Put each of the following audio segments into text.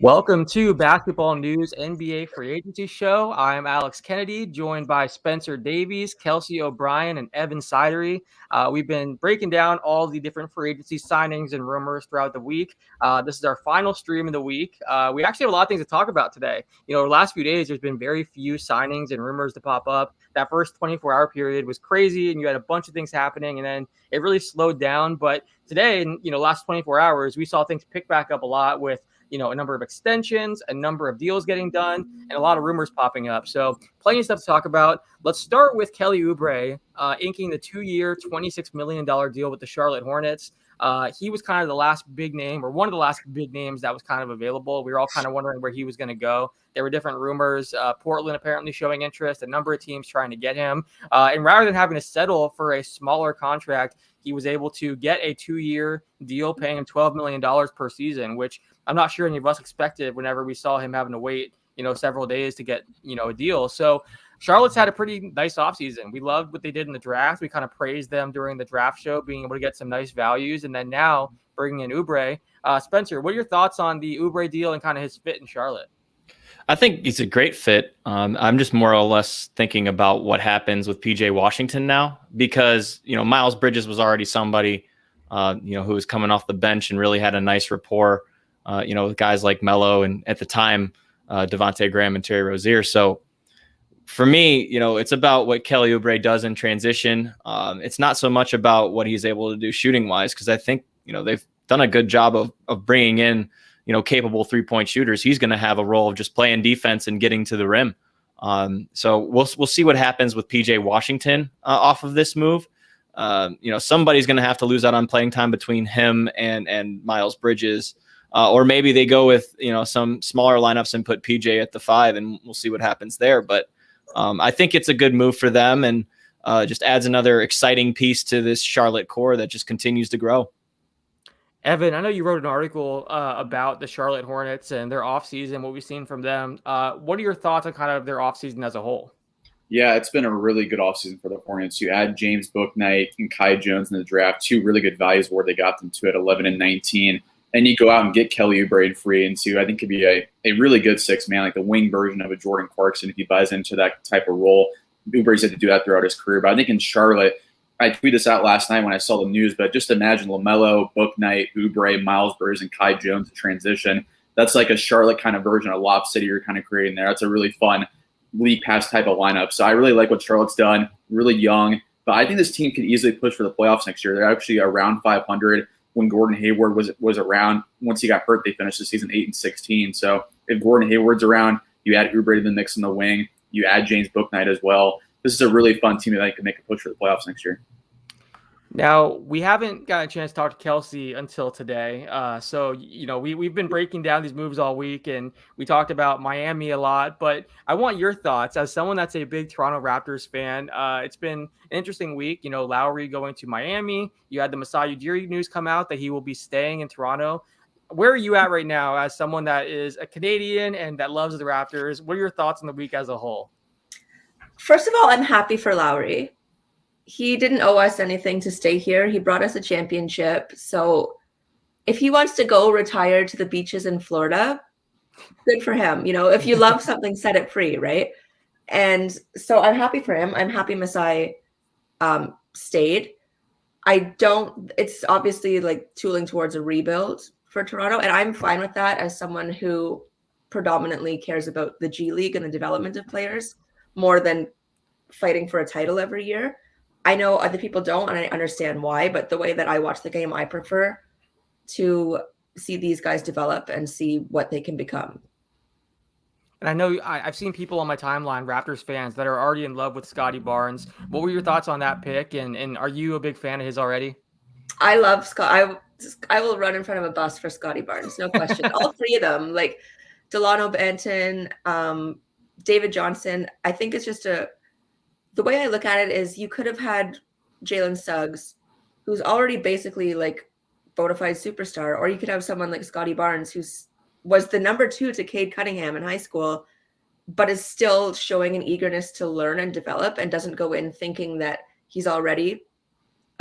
Welcome to Basketball News NBA Free Agency Show. I'm Alex Kennedy, joined by Spencer Davies, Kelsea O'Brien, and Evan Sidery. We've been breaking down all the different free agency signings and rumors throughout the week. This is our final stream of the week. We actually have a lot of things to talk about today. The last few days, there's been very few signings and rumors to pop up. That first 24-hour period was crazy, and you had a bunch of things happening, and then it really slowed down. But today, in last 24 hours, we saw things pick back up a lot with a number of extensions, a number of deals getting done, and a lot of rumors popping up. So plenty of stuff to talk about. Let's start with Kelly Oubre inking the 2-year, $26 million deal with the Charlotte Hornets. He was kind of the last big name, or one of the last big names that was kind of available. We were all kind of wondering where he was going to go. There were different rumors, Portland apparently showing interest, a number of teams trying to get him. And rather than having to settle for a smaller contract, he was able to get a 2-year deal paying him $12 million per season, which I'm not sure any of us expected whenever we saw him having to wait, several days to get, a deal. So Charlotte's had a pretty nice offseason. We loved what they did in the draft. We kind of praised them during the draft show, being able to get some nice values. And then now bringing in Oubre. Spencer, what are your thoughts on the Oubre deal and kind of his fit in Charlotte? I think he's a great fit. I'm just more or less thinking about what happens with PJ Washington now, because, Miles Bridges was already somebody, who was coming off the bench and really had a nice rapport, with guys like Melo and at the time, Devontae Graham and Terry Rozier. So for me, it's about what Kelly Oubre does in transition. It's not so much about what he's able to do shooting wise, because I think, they've done a good job of bringing in, capable 3-point shooters. He's going to have a role of just playing defense and getting to the rim. So we'll see what happens with PJ Washington off of this move. Somebody's going to have to lose out on playing time between him and Miles Bridges. Or maybe they go with, some smaller lineups and put PJ at the 5, and we'll see what happens there. But I think it's a good move for them, and just adds another exciting piece to this Charlotte core that just continues to grow. Evan, I know you wrote an article about the Charlotte Hornets and their offseason, what we've seen from them. What are your thoughts on kind of their offseason as a whole? Yeah, it's been a really good offseason for the Hornets. You add James Bouknight and Kai Jones in the draft, 2 really good values where they got them to at 11 and 19. And you go out and get Kelly Oubre in free agency. I think could be a really good 6-man, like the wing version of a Jordan Clarkson if he buys into that type of role. Oubre's had to do that throughout his career. But I think in Charlotte, I tweeted this out last night when I saw the news, but just imagine LaMelo, Bouknight, Oubre, Miles Bridges, and Kai Jones in transition. That's like a Charlotte kind of version of Lob City you're kind of creating there. That's a really fun league pass type of lineup. So I really like what Charlotte's done, really young. But I think this team could easily push for the playoffs next year. They're actually around 500 when Gordon Hayward was around. Once he got hurt, they finished the season 8 and 16. So if Gordon Hayward's around, you add Oubre to the mix in the wing, you add James Bouknight as well. This is a really fun team that can make a push for the playoffs next year. Now, we haven't got a chance to talk to Kelsea until today. So, we've been breaking down these moves all week, and we talked about Miami a lot. But I want your thoughts as someone that's a big Toronto Raptors fan. It's been an interesting week. Lowry going to Miami. You had the Masai Ujiri news come out that he will be staying in Toronto. Where are you at right now as someone that is a Canadian and that loves the Raptors? What are your thoughts on the week as a whole? First of all, I'm happy for Lowry. He didn't owe us anything to stay here. He brought us a championship. So if he wants to go retire to the beaches in Florida, good for him. If you love something, set it free, right? And so I'm happy for him. I'm happy Masai stayed. It's obviously like tooling towards a rebuild for Toronto. And I'm fine with that as someone who predominantly cares about the G League and the development of players more than fighting for a title every year. I know other people don't, and I understand why, but the way that I watch the game, I prefer to see these guys develop and see what they can become. And I know I've seen people on my timeline, Raptors fans, that are already in love with Scotty Barnes. What were your thoughts on that pick, and are you a big fan of his already? I love Scott. I will run in front of a bus for Scotty Barnes, no question. All 3 of them, like Delano Banton, David Johnson. I think it's just the way I look at it is you could have had Jalen Suggs, who's already basically like bona fide superstar, or you could have someone like Scotty Barnes, was the number 2 to Cade Cunningham in high school, but is still showing an eagerness to learn and develop and doesn't go in thinking that he's already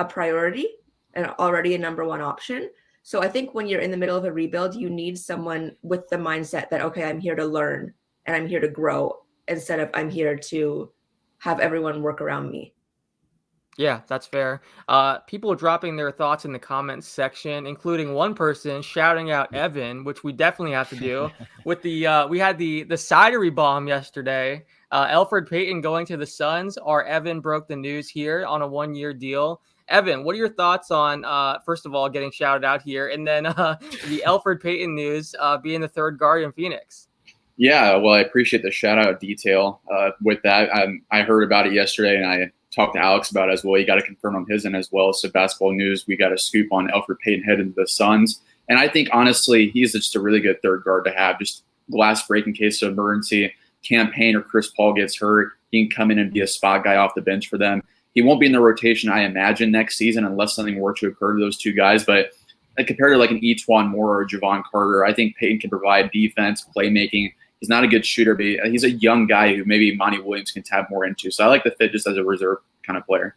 a priority and already a number 1 option. So I think when you're in the middle of a rebuild, you need someone with the mindset that, okay, I'm here to learn and I'm here to grow instead of I'm here to have everyone work around me. Yeah, that's fair. People are dropping their thoughts in the comments section, including one person shouting out Evan, which we definitely have to do. With we had the Sidery bomb yesterday. Elfrid Payton going to the Suns. Our Evan broke the news here on a 1-year deal. Evan, what are your thoughts on first of all getting shouted out here, and then the Elfrid Payton news being the third guard in Phoenix? Yeah, well, I appreciate the shout out detail with that. I heard about it yesterday, and I talked to Alex about it as well. You got to confirm on his end as well. So basketball news, we got a scoop on Elfrid Payton heading to the Suns. And I think, honestly, he's just a really good third guard to have. Just glass break in case of emergency. Campaign or Chris Paul gets hurt, he can come in and be a spot guy off the bench for them. He won't be in the rotation, I imagine, next season unless something were to occur to those two guys. But compared to like an E'Twaun Moore or Javon Carter, I think Payton can provide defense, playmaking. He's not a good shooter, but he's a young guy who maybe Monty Williams can tap more into. So I like the fit just as a reserve kind of player.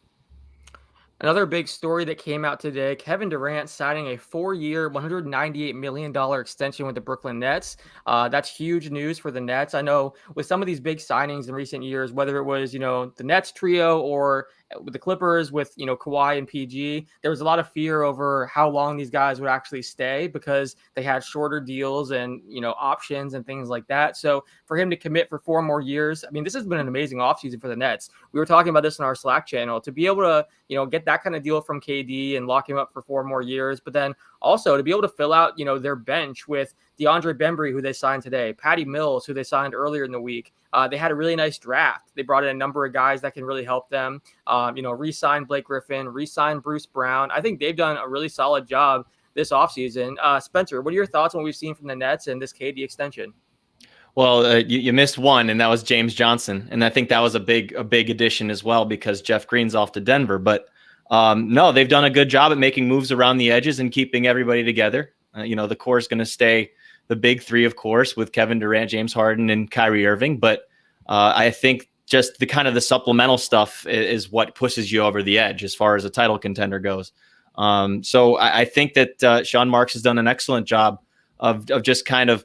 Another big story that came out today, Kevin Durant signing a 4-year, $198 million extension with the Brooklyn Nets. That's huge news for the Nets. I know with some of these big signings in recent years, whether it was, the Nets trio or with the Clippers with, Kawhi and PG, there was a lot of fear over how long these guys would actually stay because they had shorter deals and, options and things like that. So for him to commit for 4 more years, I mean, this has been an amazing offseason for the Nets. We were talking about this in our Slack channel to be able to, get that kind of deal from KD and lock him up for 4 more years, but then also to be able to fill out, their bench with DeAndre Bembry, who they signed today, Patty Mills, who they signed earlier in the week. They had a really nice draft. They brought in a number of guys that can really help them, re-signed Blake Griffin, re-signed Bruce Brown. I think they've done a really solid job this offseason. Spencer, what are your thoughts on what we've seen from the Nets and this KD extension? Well, you missed one, and that was James Johnson. And I think that was a big addition as well because Jeff Green's off to Denver. But no, they've done a good job at making moves around the edges and keeping everybody together. The core is going to stay the big three, of course, with Kevin Durant, James Harden, and Kyrie Irving. But I think just the supplemental stuff is what pushes you over the edge as far as a title contender goes. So I think that Sean Marks has done an excellent job of just kind of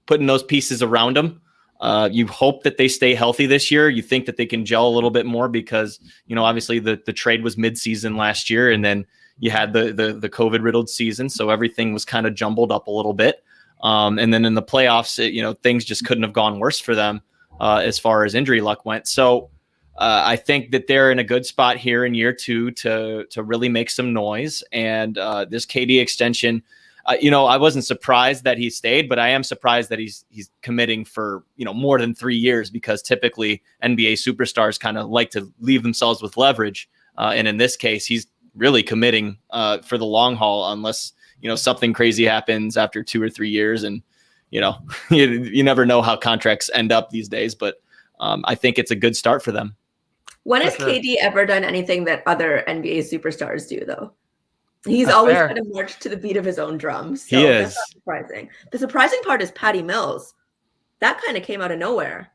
putting those pieces around them. You hope that they stay healthy this year. You think that they can gel a little bit more because, obviously the trade was mid-season last year, and then you had the COVID-riddled season, so everything was kind of jumbled up a little bit. And then in the playoffs, things just couldn't have gone worse for them as far as injury luck went. So I think that they're in a good spot here in year 2 to really make some noise. And this KD extension, I wasn't surprised that he stayed, but I am surprised that he's committing for, more than 3 years because typically NBA superstars kind of like to leave themselves with leverage. And in this case, he's really committing for the long haul unless, something crazy happens after 2 or 3 years. And, you never know how contracts end up these days, but I think it's a good start for them. When has KD ever done anything that other NBA superstars do, though? He's always kind of marched to the beat of his own drums. So he is. That's not surprising. The surprising part is Patty Mills. That kind of came out of nowhere.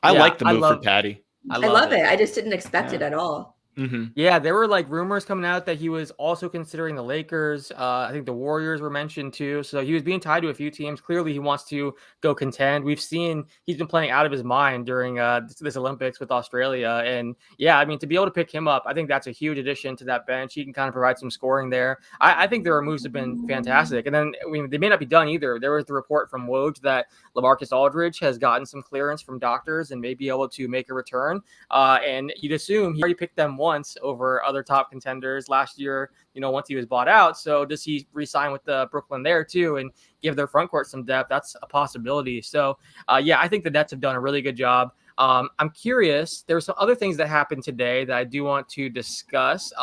I like the move for Patty. I love it. I just didn't expect it at all. Mm-hmm. Yeah, there were like rumors coming out that he was also considering the Lakers. I think the Warriors were mentioned too. So he was being tied to a few teams. Clearly, he wants to go contend. We've seen he's been playing out of his mind during this Olympics with Australia. And yeah, I mean, to be able to pick him up, I think that's a huge addition to that bench. He can kind of provide some scoring there. I think their moves have been fantastic. And then, they may not be done either. There was the report from Woj that LaMarcus Aldridge has gotten some clearance from doctors and may be able to make a return. And you'd assume he already picked them once over other top contenders last year, once he was bought out. So does he re-sign with the Brooklyn there too and give their front court some depth? That's a possibility. So yeah, I think the Nets have done a really good job. I'm curious, there were some other things that happened today that I do want to discuss.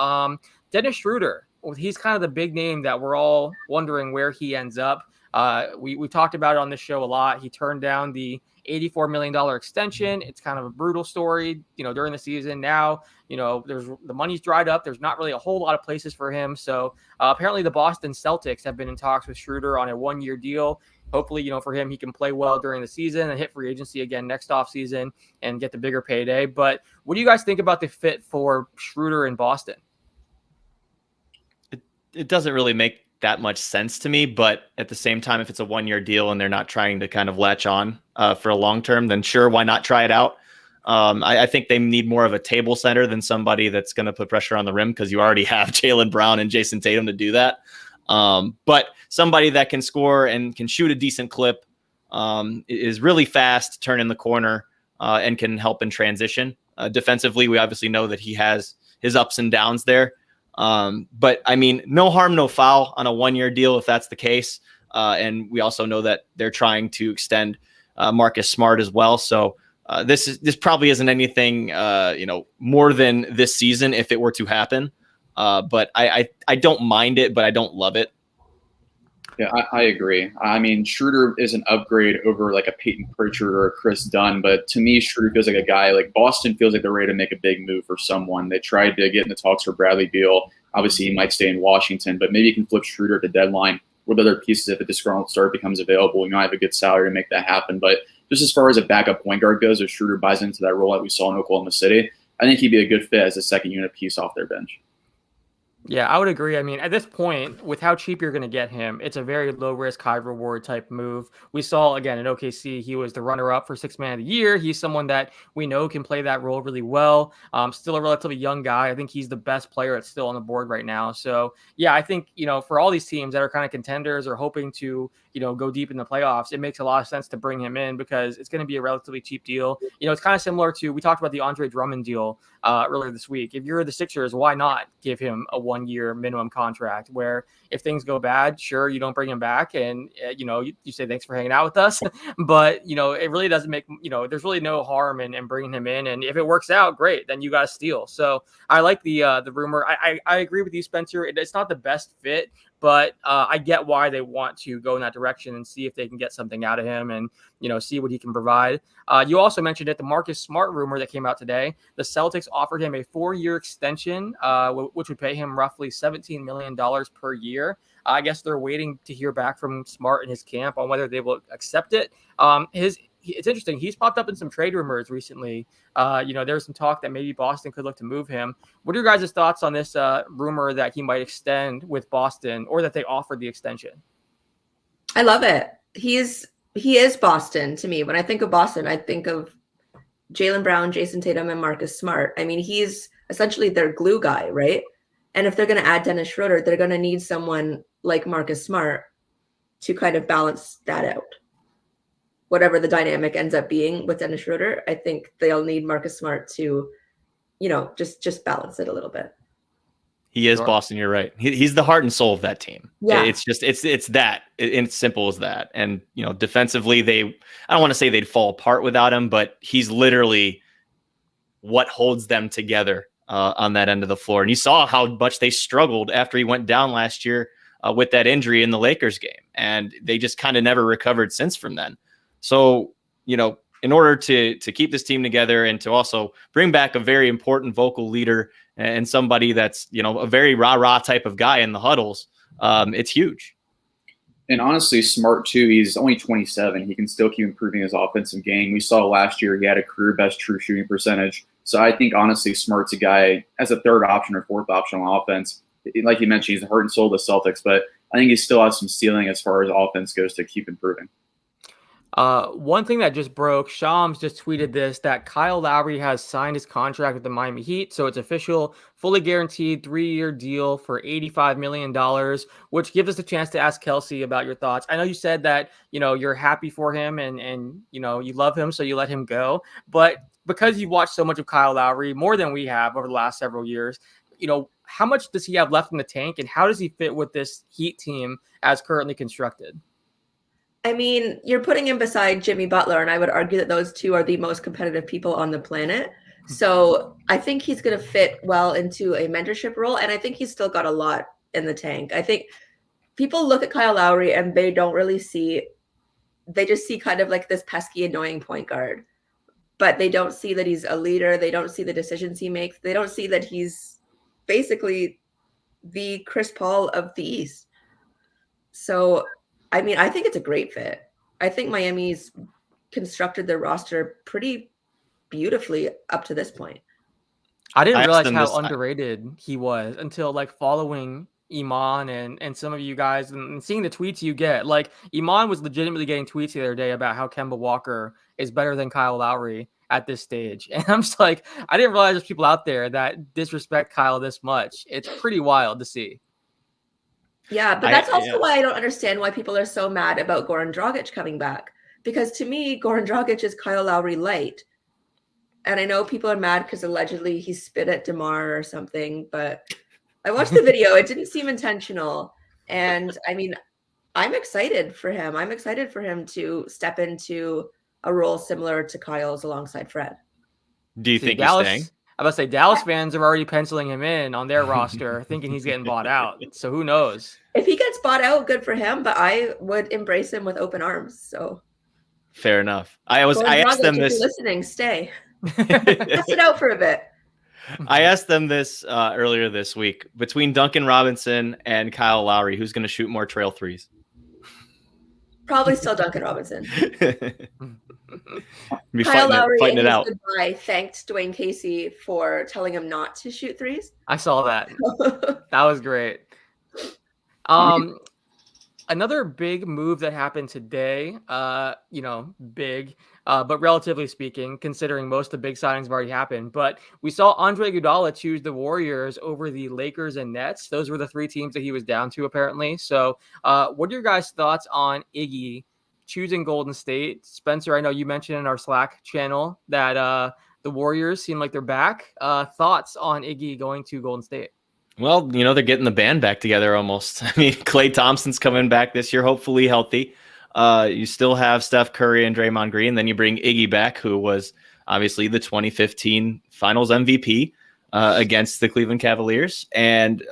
Dennis Schroeder, he's kind of the big name that we're all wondering where he ends up. We talked about it on this show a lot. He turned down the $84 million extension. It's kind of a brutal story, during the season. Now, there's the money's dried up. There's not really a whole lot of places for him. So apparently the Boston Celtics have been in talks with Schroeder on a 1-year deal. Hopefully, for him, he can play well during the season and hit free agency again next offseason and get the bigger payday. But what do you guys think about the fit for Schroeder in Boston? It doesn't really make that much sense to me. But at the same time, if it's a 1-year deal and they're not trying to kind of latch on for a long term, then sure, why not try it out? I think they need more of a table center than somebody that's going to put pressure on the rim, because you already have Jaylen Brown and Jason Tatum to do that. But somebody that can score and can shoot a decent clip, is really fast, turn in the corner, and can help in transition. Defensively, we obviously know that he has his ups and downs there. But I mean, no harm, no foul on a 1-year deal if that's the case. And we also know that they're trying to extend Marcus Smart as well. So this probably isn't anything more than this season if it were to happen. But I don't mind it, but I don't love it. Yeah, I agree. I mean, Schroeder is an upgrade over like a Peyton Pritchard or a Chris Dunn, but to me, Schroeder feels like a guy like Boston feels like they're ready to make a big move for someone. They tried to get in the talks for Bradley Beal. Obviously, he might stay in Washington, but maybe you can flip Schroeder at the deadline with other pieces if a disgruntled start becomes available. I have a good salary to make that happen. But just as far as a backup point guard goes, if Schroeder buys into that role that we saw in Oklahoma City, I think he'd be a good fit as a second unit piece off their bench. Yeah, I would agree. I mean, at this point, with how cheap you're going to get him, it's a very low risk, high reward type move. We saw, again, in OKC, he was the runner up for Sixth Man of the Year. He's someone that we know can play that role really well. Still a relatively young guy. I think he's the best player that's still on the board right now. So, yeah, I think, for all these teams that are kind of contenders or hoping to, go deep in the playoffs, it makes a lot of sense to bring him in because it's going to be a relatively cheap deal. It's kind of similar to, we talked about the Andre Drummond deal earlier this week. If you're the Sixers, why not give him a 1-year minimum contract where if things go bad, sure, you don't bring him back and, you say thanks for hanging out with us. But, it really doesn't make, there's really no harm in bringing him in. And if it works out, great, then you got to steal. So I like the rumor. I agree with you, Spencer. It's not the best fit, but I get why they want to go in that direction and see if they can get something out of him and, see what he can provide. You also mentioned it, the Marcus Smart rumor that came out today. The Celtics offered him a 4-year extension, which would pay him roughly $17 million per year. I guess they're waiting to hear back from Smart and his camp on whether they will accept it. It's interesting. He's popped up in some trade rumors recently. There's some talk that maybe Boston could look to move him. What are your guys' thoughts on this rumor that he might extend with Boston or that they offered the extension? I love it. He is Boston to me. When I think of Boston, I think of Jaylen Brown, Jason Tatum, and Marcus Smart. I mean, he's essentially their glue guy, right? And if they're going to add Dennis Schroeder, they're going to need someone like Marcus Smart to kind of balance that out. Whatever the dynamic ends up being with Dennis Schroeder, I think they'll need Marcus Smart to, just balance it a little bit. He is Boston. You're right. He's the heart and soul of that team. Yeah. It's that. It's simple as that. And, defensively, I don't want to say they'd fall apart without him, but he's literally what holds them together on that end of the floor. And you saw how much they struggled after he went down last year with that injury in the Lakers game. And they just kind of never recovered since from then. So, in order to keep this team together and to also bring back a very important vocal leader and somebody that's, a very rah-rah type of guy in the huddles, it's huge. And honestly, Smart too, he's only 27. He can still keep improving his offensive game. We saw last year he had a career best true shooting percentage. So I think honestly, Smart's a guy as a third option or fourth option on offense. Like you mentioned, he's the heart and soul of the Celtics, but I think he still has some ceiling as far as offense goes to keep improving. One thing that just broke, Shams just tweeted this, that Kyle Lowry has signed his contract with the Miami Heat. So it's official, fully guaranteed 3-year deal for $85 million, which gives us a chance to ask Kelsey about your thoughts. I know you said that, you're happy for him and you love him, so you let him go. But because you've watched so much of Kyle Lowry, more than we have over the last several years, how much does he have left in the tank and how does he fit with this Heat team as currently constructed? I mean, you're putting him beside Jimmy Butler, and I would argue that those two are the most competitive people on the planet. So I think he's going to fit well into a mentorship role, and I think he's still got a lot in the tank. I think people look at Kyle Lowry and they don't really they just see kind of like this pesky, annoying point guard, but they don't see that he's a leader. They don't see the decisions he makes. They don't see that he's basically the Chris Paul of the East. So I mean, I think it's a great fit. I think Miami's constructed their roster pretty beautifully up to this point. I didn't realize how underrated he was until following, Iman and some of you guys and seeing the tweets you get. Like Iman was legitimately getting tweets the other day about how Kemba Walker is better than Kyle Lowry at this stage. And I'm just like, I didn't realize there's people out there that disrespect Kyle this much. It's pretty wild to see. Yeah, but that's also why I don't understand why people are so mad about Goran Dragic coming back. Because to me, Goran Dragic is Kyle Lowry light. And I know people are mad because allegedly he spit at DeMar or something, but I watched the video. It didn't seem intentional. And I mean, I'm excited for him. I'm excited for him to step into a role similar to Kyle's alongside Fred. Do you think Dallas, he's staying? I must say, Dallas fans are already penciling him in on their roster, thinking he's getting bought out. So who knows? If he gets bought out, good for him, but I would embrace him with open arms. So fair enough. I asked them this. If you're listening, stay. Test it out for a bit. I asked them this earlier this week. Between Duncan Robinson and Kyle Lowry, who's going to shoot more trail threes? Probably still Duncan Robinson. Be Kyle Lowry fighting it out. Goodbye thanked Dwayne Casey for telling him not to shoot threes. I saw that. That was great. Another big move that happened today, big, but relatively speaking, considering most of the big signings have already happened. But we saw Andre Iguodala choose the Warriors over the Lakers and Nets. Those were the three teams that he was down to, apparently. So what are your guys' thoughts on Iggy choosing Golden State? Spencer, I know you mentioned in our Slack channel that the Warriors seem like they're back. Thoughts on Iggy going to Golden State? Well, they're getting the band back together almost. I mean, Klay Thompson's coming back this year, hopefully healthy. You still have Steph Curry and Draymond Green. Then you bring Iggy back, who was obviously the 2015 Finals MVP against the Cleveland Cavaliers. And,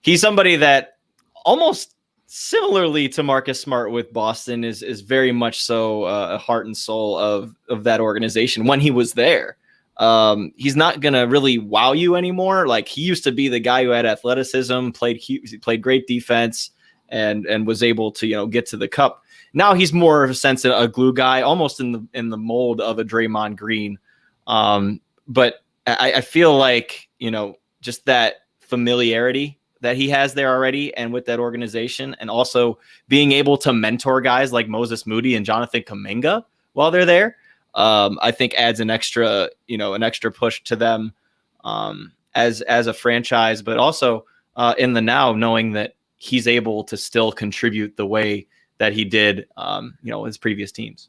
he's somebody that almost similarly to Marcus Smart with Boston is very much so a heart and soul of that organization when he was there. He's not going to really wow you anymore. Like he used to be the guy who had athleticism, played great defense and was able to, get to the cup. Now he's more of a sense of a glue guy, almost in the mold of a Draymond Green. But I feel like, just that familiarity that he has there already and with that organization, and also being able to mentor guys like Moses Moody and Jonathan Kuminga while they're there. I think adds an extra push to them as a franchise, but also in the now, knowing that he's able to still contribute the way that he did, his previous teams.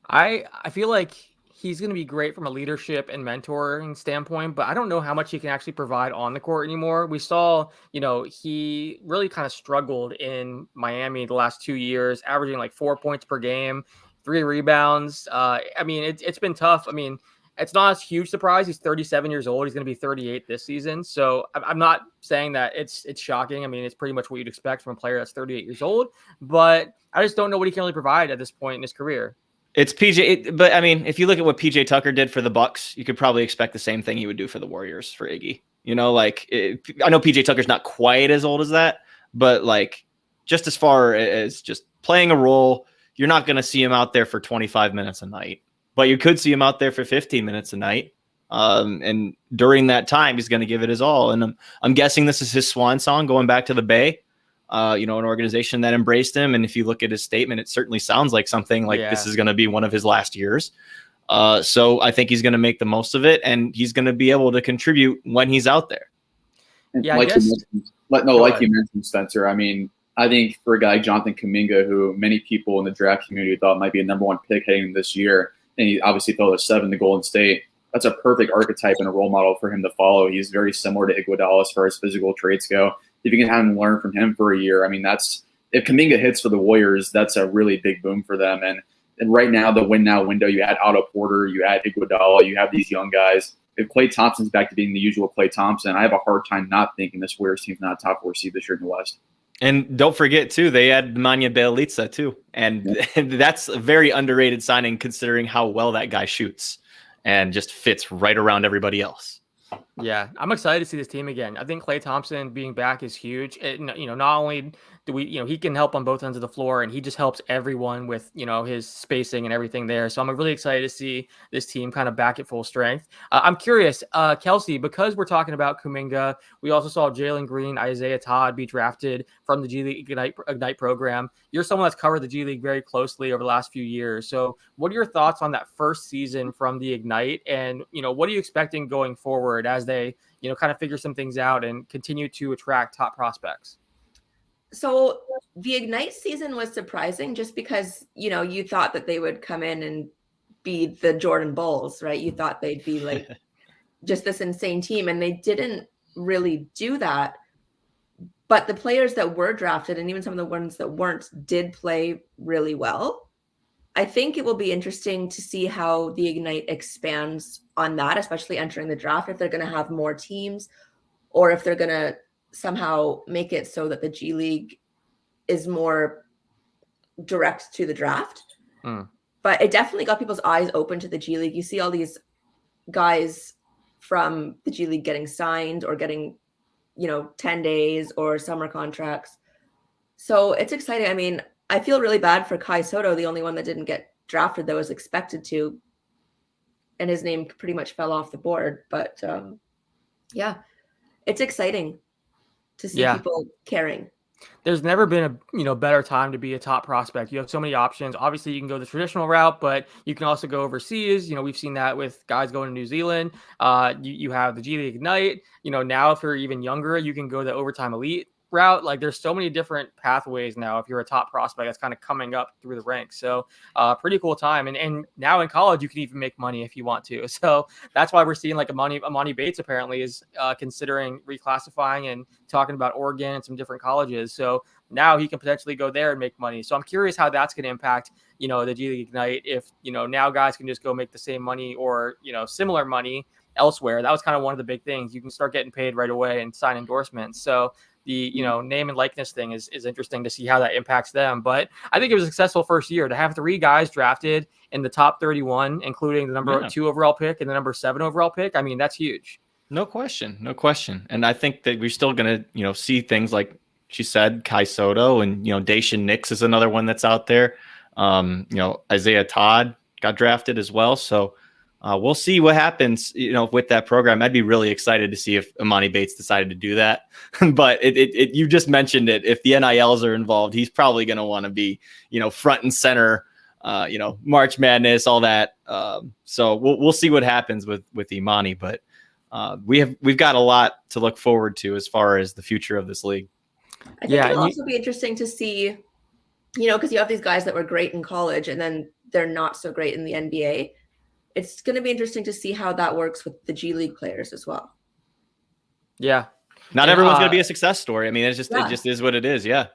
I feel like he's going to be great from a leadership and mentoring standpoint, but I don't know how much he can actually provide on the court anymore. We saw, he really kind of struggled in Miami the last 2 years, averaging like 4 points per game. 3 rebounds. It's been tough. I mean, it's not a huge surprise. He's 37 years old. He's going to be 38 this season. So I'm not saying that it's shocking. I mean, it's pretty much what you'd expect from a player that's 38 years old. But I just don't know what he can really provide at this point in his career. It's PJ. But I mean, if you look at what PJ Tucker did for the Bucks, you could probably expect the same thing he would do for the Warriors for Iggy. I know PJ Tucker's not quite as old as that, but like just as far as just playing a role, you're not going to see him out there for 25 minutes a night, but you could see him out there for 15 minutes a night. And during that time, he's going to give it his all. And I'm guessing this is his swan song going back to the Bay, an organization that embraced him. And if you look at his statement, it certainly sounds like something like this is going to be one of his last years. So I think he's going to make the most of it, and he's going to be able to contribute when he's out there. And you mentioned, Spencer, I mean, I think for a guy like Jonathan Kuminga, who many people in the draft community thought might be a number 1 pick heading this year, and he obviously fell to 7 to Golden State, that's a perfect archetype and a role model for him to follow. He's very similar to Iguodala as far as physical traits go. If you can have him learn from him for a year, I mean, if Kuminga hits for the Warriors, that's a really big boom for them. And right now, the win now window, you add Otto Porter, you add Iguodala, you have these young guys. If Klay Thompson's back to being the usual Klay Thompson, I have a hard time not thinking this Warriors team's not a top 4 seed this year in the West. And don't forget, too, they had Nemanja Bjelica, too. And that's a very underrated signing considering how well that guy shoots and just fits right around everybody else. Yeah, I'm excited to see this team again. I think Klay Thompson being back is huge. Not only do we, he can help on both ends of the floor, and he just helps everyone with, his spacing and everything there. So I'm really excited to see this team kind of back at full strength. I'm curious, Kelsey, because we're talking about Kuminga, we also saw Jalen Green, Isaiah Todd be drafted from the G League Ignite program. You're someone that's covered the G League very closely over the last few years. So what are your thoughts on that first season from the Ignite? And, what are you expecting going forward as they, kind of figure some things out and continue to attract top prospects? So the Ignite season was surprising just because, you thought that they would come in and be the Jordan Bulls, right? You thought they'd be like just this insane team, and they didn't really do that. But the players that were drafted, and even some of the ones that weren't, did play really well. I think it will be interesting to see how the Ignite expands on that, especially entering the draft, if they're going to have more teams or if they're going to somehow make it so that the G League is more direct to the draft. But it definitely got people's eyes open to the G League. You see all these guys from the G League getting signed or getting, 10 days or summer contracts. So it's exciting. I mean, I feel really bad for Kai Soto, the only one that didn't get drafted that was expected to. And his name pretty much fell off the board. But yeah, it's exciting to see people caring. There's never been a better time to be a top prospect. You have so many options. Obviously, you can go the traditional route, but you can also go overseas. We've seen that with guys going to New Zealand. You have the G League Ignite. Now if you're even younger, you can go the Overtime Elite route. Like, there's so many different pathways now if you're a top prospect that's kind of coming up through the ranks. So pretty cool time. And now in college, you can even make money if you want to. So that's why we're seeing like Amani Bates apparently is considering reclassifying and talking about Oregon and some different colleges. So now he can potentially go there and make money. So I'm curious how that's going to impact, the G League Ignite if, now guys can just go make the same money or, similar money elsewhere. That was kind of one of the big things. You can start getting paid right away and sign endorsements. So the name and likeness thing is interesting to see how that impacts them. But I think it was a successful first year to have 3 guys drafted in the top 31, including the number 2 overall pick and the number 7 overall pick. I mean, that's huge. No question. And I think that we're still going to, see things like she said, Kai Soto and, Dacian Nix is another one that's out there. Isaiah Todd got drafted as well. So we'll see what happens, with that program. I'd be really excited to see if Amani Bates decided to do that. But you just mentioned it. If the NILs are involved, he's probably going to want to be, front and center, March Madness, all that. So we'll see what happens with Imani. But we've got a lot to look forward to as far as the future of this league. I think it'll also be interesting to see, because you have these guys that were great in college and then they're not so great in the NBA. It's going to be interesting to see how that works with the G League players as well. Yeah. Not everyone's going to be a success story. I mean, it just is what it is. Yeah.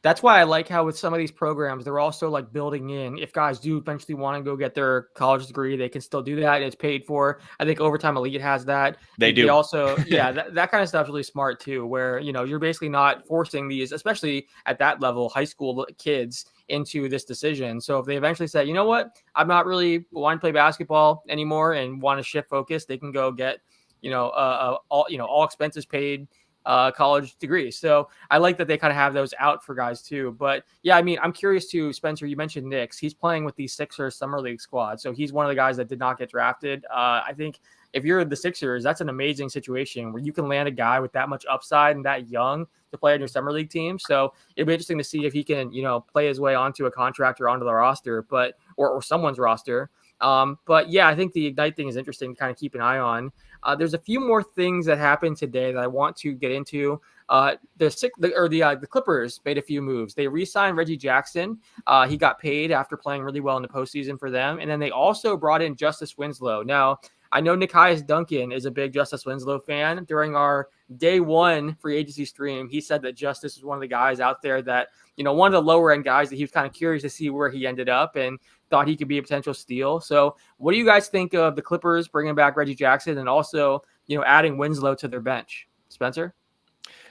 That's why I like how with some of these programs, they're also like building in, if guys do eventually want to go get their college degree, they can still do that. And it's paid for. I think Overtime Elite has that. They do. Also, that kind of stuff is really smart too, where, you're basically not forcing these, especially at that level, high school kids into this decision. So if they eventually say, you know what, I'm not really wanting to play basketball anymore and want to shift focus, they can go get, all expenses paid college degree. So I like that they kind of have those out for guys too. But yeah, I mean, I'm curious too, Spencer, you mentioned Knicks. He's playing with the Sixers Summer League squad. So he's one of the guys that did not get drafted. I think if you're the Sixers, that's an amazing situation where you can land a guy with that much upside and that young to play on your Summer League team. So it'd be interesting to see if he can, play his way onto a contract or onto the roster, or someone's roster. But yeah, I think the Ignite thing is interesting to kind of keep an eye on. There's a few more things that happened today that I want to get into. The Clippers made a few moves. They re-signed Reggie Jackson. He got paid after playing really well in the postseason for them. And then they also brought in Justice Winslow. Now, I know Nikias Duncan is a big Justice Winslow fan. During our day 1 free agency stream, he said that Justice was one of the guys out there that, one of the lower end guys that he was kind of curious to see where he ended up and thought he could be a potential steal. So what do you guys think of the Clippers bringing back Reggie Jackson and also, adding Winslow to their bench? Spencer?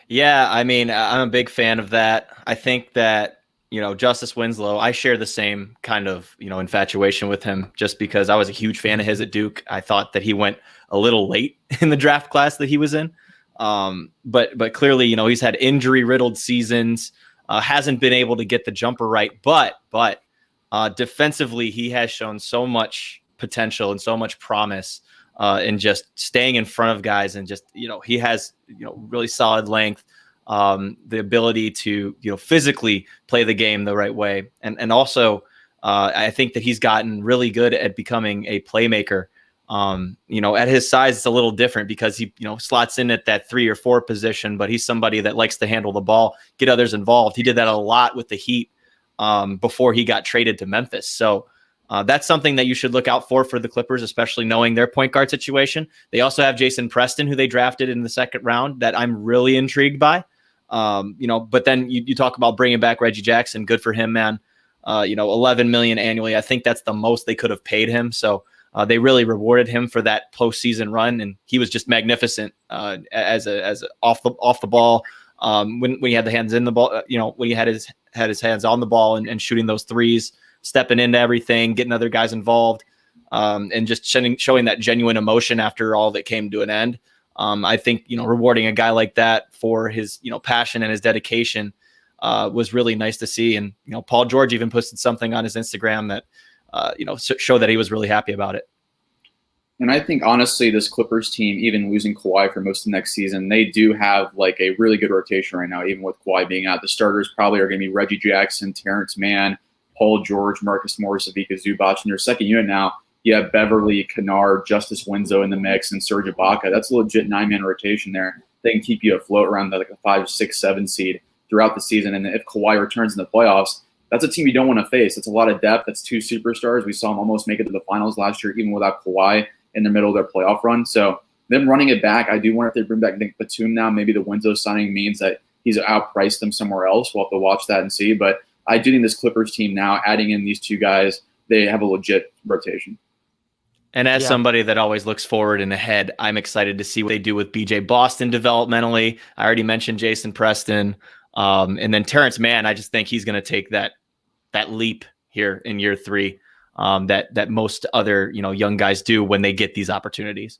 Yeah, I mean, I'm a big fan of that. I think that, Justice Winslow, I share the same kind of, infatuation with him just because I was a huge fan of his at Duke. I thought that he went a little late in the draft class that he was in. But clearly, he's had injury riddled seasons, hasn't been able to get the jumper right, but defensively, he has shown so much potential and so much promise, in just staying in front of guys. And just, he has, really solid length, the ability to, physically play the game the right way. And also, I think that he's gotten really good at becoming a playmaker. At his size, it's a little different because he, slots in at that 3 or 4 position, but he's somebody that likes to handle the ball, get others involved. He did that a lot with the Heat, before he got traded to Memphis. So, that's something that you should look out for the Clippers, especially knowing their point guard situation. They also have Jason Preston, who they drafted in the 2nd round, that I'm really intrigued by. But then you talk about bringing back Reggie Jackson. Good for him, man. $11 million annually. I think that's the most they could have paid him. So they really rewarded him for that postseason run, and he was just magnificent as off the ball. When he had the hands in the ball, when he had his hands on the ball and shooting those threes, stepping into everything, getting other guys involved, and just showing that genuine emotion after all that came to an end. I think, rewarding a guy like that for his, passion and his dedication, was really nice to see. And, Paul George even posted something on his Instagram that, showed that he was really happy about it. And I think, honestly, this Clippers team, even losing Kawhi for most of next season, they do have like a really good rotation right now, even with Kawhi being out. The starters probably are going to be Reggie Jackson, Terrence Mann, Paul George, Marcus Morris, Ivica Zubac. In their second unit now, you have Beverly, Kennard, Justice Winslow in the mix, and Serge Ibaka. That's a legit 9-man rotation there. They can keep you afloat around like a 5, 6, 7 seed throughout the season. And if Kawhi returns in the playoffs, that's a team you don't want to face. It's a lot of depth. That's 2 superstars. We saw them almost make it to the finals last year, even without Kawhi in the middle of their playoff run. So them running it back, I do wonder if they bring back Nick Batum now. Maybe the Winslow signing means that he's outpriced them somewhere else. We'll have to watch that and see. But I do think this Clippers team now, adding in these 2 guys, they have a legit rotation. And as somebody that always looks forward and ahead, I'm excited to see what they do with BJ Boston developmentally. I already mentioned Jason Preston. And then Terrence Mann, I just think he's going to take that leap here in year 3, that most other, young guys do when they get these opportunities.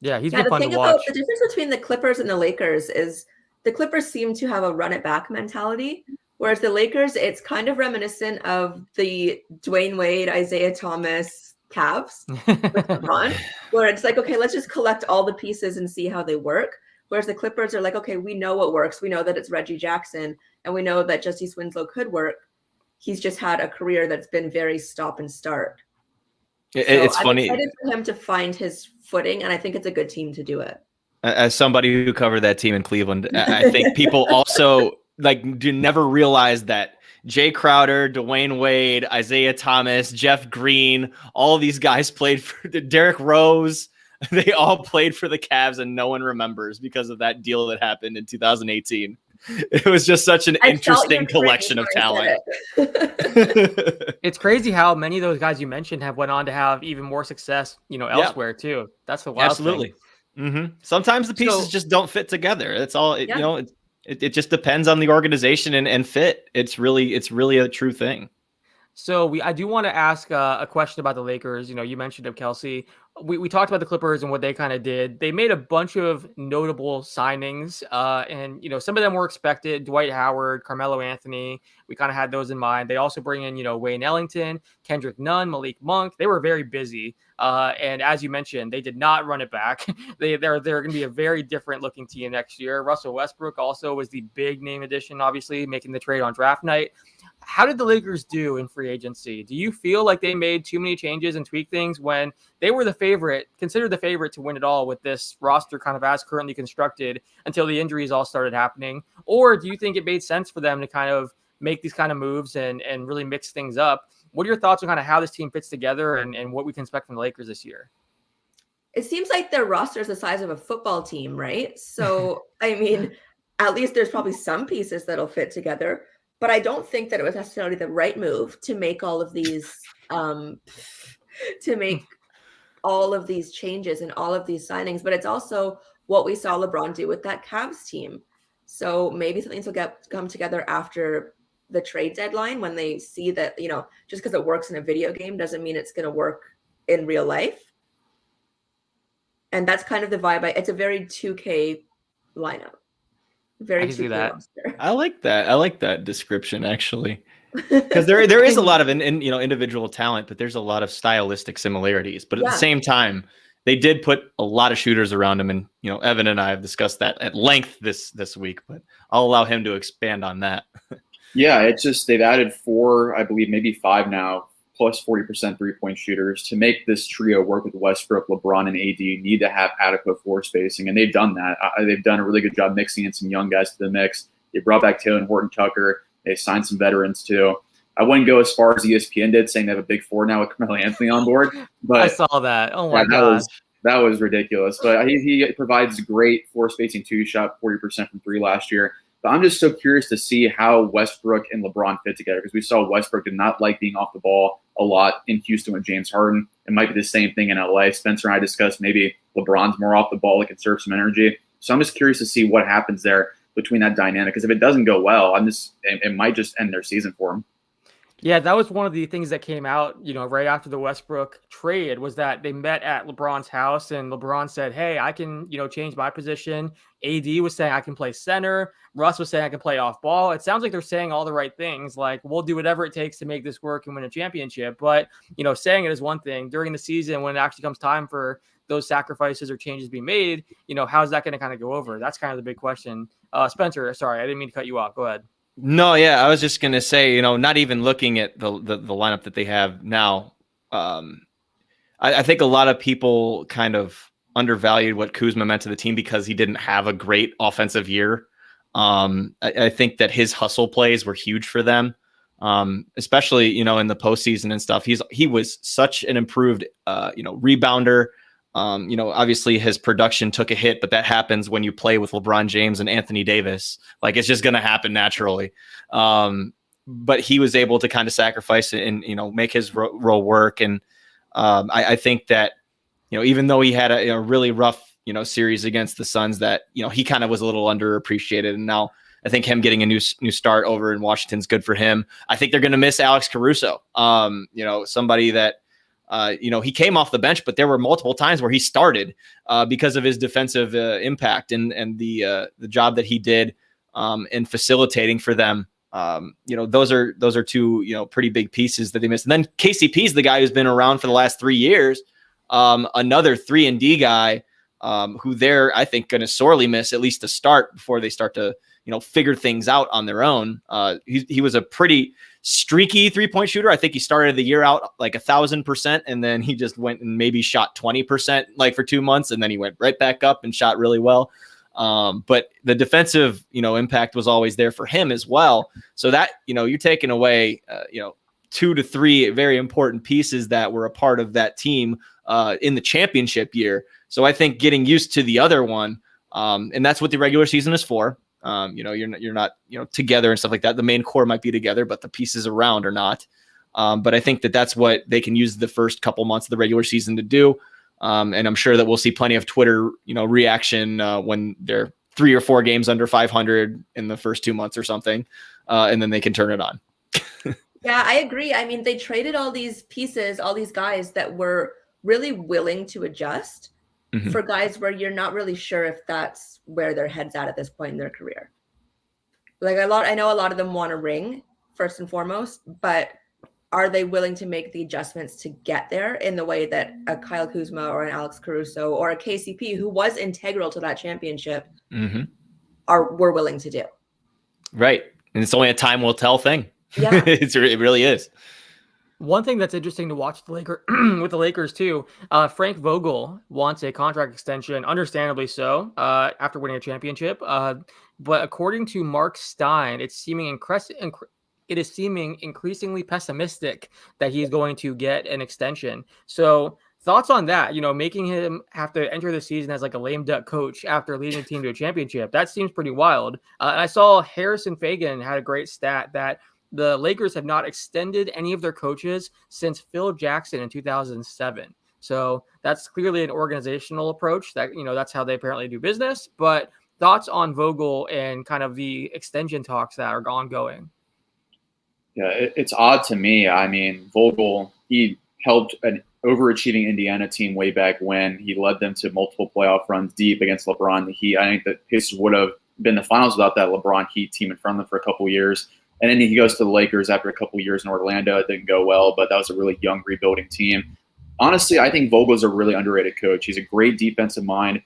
Yeah, he's been fun to watch. The difference between the Clippers and the Lakers is the Clippers seem to have a run it back mentality, whereas the Lakers, it's kind of reminiscent of the Dwayne Wade, Isaiah Thomas Cavs with LeBron, where it's like, okay, let's just collect all the pieces and see how they work. Whereas the Clippers are like, okay, we know what works. We know that it's Reggie Jackson, and we know that Justice Winslow could work. He's just had a career that's been very stop and start. It's funny. I'm excited for him to find his footing, and I think it's a good team to do it. As somebody who covered that team in Cleveland, I think people also do never realize that Jay Crowder, Dwayne Wade, Isaiah Thomas, Jeff Green, all these guys played for Derrick Rose. They all played for the Cavs, and no one remembers because of that deal that happened in 2018. It was just such an interesting collection of talent. It's crazy how many of those guys you mentioned have went on to have even more success, elsewhere too. That's the wild Absolutely. thing. Mm-hmm. Sometimes the pieces just don't fit together. That's all. It just depends on the organization and fit. It's really a true thing. So I do want to ask a question about the Lakers. You mentioned Kelsey. We talked about the Clippers and what they kind of did. They made a bunch of notable signings, and some of them were expected. Dwight Howard, Carmelo Anthony. We kind of had those in mind. They also bring in Wayne Ellington, Kendrick Nunn, Malik Monk. They were very busy, and as you mentioned, they did not run it back. They're going to be a very different looking team next year. Russell Westbrook also was the big name addition, obviously making the trade on draft night. How did the Lakers do in free agency? Do you feel like they made too many changes and tweaked things when they were considered the favorite to win it all with this roster kind of as currently constructed until the injuries all started happening? Or do you think it made sense for them to kind of make these kind of moves and really mix things up? What are your thoughts on kind of how this team fits together and what we can expect from the Lakers this year? It seems like their roster is the size of a football team, right? So, I mean, at least there's probably some pieces that'll fit together. But I don't think that it was necessarily the right move to make all of these changes and all of these signings. But it's also what we saw LeBron do with that Cavs team. So maybe some things will come together after the trade deadline when they see that, just because it works in a video game doesn't mean it's going to work in real life. And that's kind of the vibe. It's a very 2K lineup. Very I can see 2K that. roster. I like that. I like that description, actually. Because there is a lot of individual talent, but there's a lot of stylistic similarities. But at the same time, they did put a lot of shooters around him, and Evan and I have discussed that at length this week. But I'll allow him to expand on that. Yeah, it's just they've added 4, I believe, maybe 5 now, plus 40% 3-point shooters. To make this trio work with Westbrook, LeBron, and AD, you need to have adequate floor spacing, and they've done that. They've done a really good job mixing in some young guys to the mix. They brought back Taylor and Horton Tucker. They signed some veterans too. I wouldn't go as far as ESPN did, saying they have a big 4 now with Carmelo Anthony on board. But I saw that. Oh my gosh. That was ridiculous. But he provides great floor spacing too. Shot 40% from 3 last year. But I'm just so curious to see how Westbrook and LeBron fit together, because we saw Westbrook did not like being off the ball a lot in Houston with James Harden. It might be the same thing in LA. Spencer and I discussed maybe LeBron's more off the ball to conserve some energy. So I'm just curious to see what happens there between that dynamic, because if it doesn't go well, it might just end their season for him. Yeah, that was one of the things that came out, right after the Westbrook trade, was that they met at LeBron's house, and LeBron said, hey, I can, change my position. AD was saying I can play center. Russ was saying I can play off ball. It sounds like they're saying all the right things. Like, we'll do whatever it takes to make this work and win a championship. But, saying it is one thing. During the season, when it actually comes time for those sacrifices or changes being made, how's that going to kind of go over? That's kind of the big question. Spencer, sorry, I didn't mean to cut you off. Go ahead. No, yeah, I was just going to say, not even looking at the lineup that they have now, I think a lot of people kind of undervalued what Kuzma meant to the team because he didn't have a great offensive year. I think that his hustle plays were huge for them, especially, in the postseason and stuff. He was such an improved, rebounder. Obviously his production took a hit, but that happens when you play with LeBron James and Anthony Davis. Like, it's just going to happen naturally. But he was able to kind of sacrifice and, make his role work. And I think that, even though he had a really rough, series against the Suns, that, he kind of was a little underappreciated. And now I think him getting a new start over in Washington's good for him. I think they're going to miss Alex Caruso, somebody that, he came off the bench, but there were multiple times where he started because of his defensive impact and the job that he did in facilitating for them. Those are two, pretty big pieces that they missed. And then KCP is the guy who's been around for the last 3 years. Another 3-and-D guy who they're, I think, going to sorely miss, at least to start, before they start to, figure things out on their own. He was a pretty streaky 3-point shooter. I think he started the year out like 1,000%, and then he just went and maybe shot 20% like for 2 months, and then he went right back up and shot really well. But the defensive, impact was always there for him as well. So that, you're taking away, 2 to 3 very important pieces that were a part of that team in the championship year. So I think getting used to the other one, and that's what the regular season is for. You're not together and stuff like that. The main core might be together, but the pieces around are not. But I think that that's what they can use the first couple months of the regular season to do. And I'm sure that we'll see plenty of Twitter, reaction when they're 3 or 4 games under 500 in the first 2 months or something. And then they can turn it on. Yeah, I agree. I mean, they traded all these pieces, all these guys that were really willing to adjust for guys where you're not really sure if that's where their head's at this point in their career. Like I know a lot of them want a ring first and foremost, but are they willing to make the adjustments to get there in the way that a Kyle Kuzma or an Alex Caruso or a KCP, who was integral to that championship, were willing to do? Right. And it's only a time will tell thing. Yeah. It really is. One thing that's interesting to watch with the Lakers too, Frank Vogel wants a contract extension, understandably so, after winning a championship. But according to Mark Stein, it is seeming increasingly pessimistic that he's going to get an extension. So thoughts on that? Making him have to enter the season as like a lame duck coach after leading a team to a championship. That seems pretty wild. And I saw Harrison Fagan had a great stat that the Lakers have not extended any of their coaches since Phil Jackson in 2007. So that's clearly an organizational approach that, that's how they apparently do business. But thoughts on Vogel and kind of the extension talks that are ongoing? Yeah, it's odd to me. I mean, Vogel, he helped an overachieving Indiana team way back when. He led them to multiple playoff runs deep against LeBron. The Heat. I think the Pacers would have been the finals without that LeBron Heat team in front of them for a couple of years. And then he goes to the Lakers after a couple of years in Orlando. It didn't go well, but that was a really young, rebuilding team. Honestly, I think Vogel's a really underrated coach. He's a great defensive mind.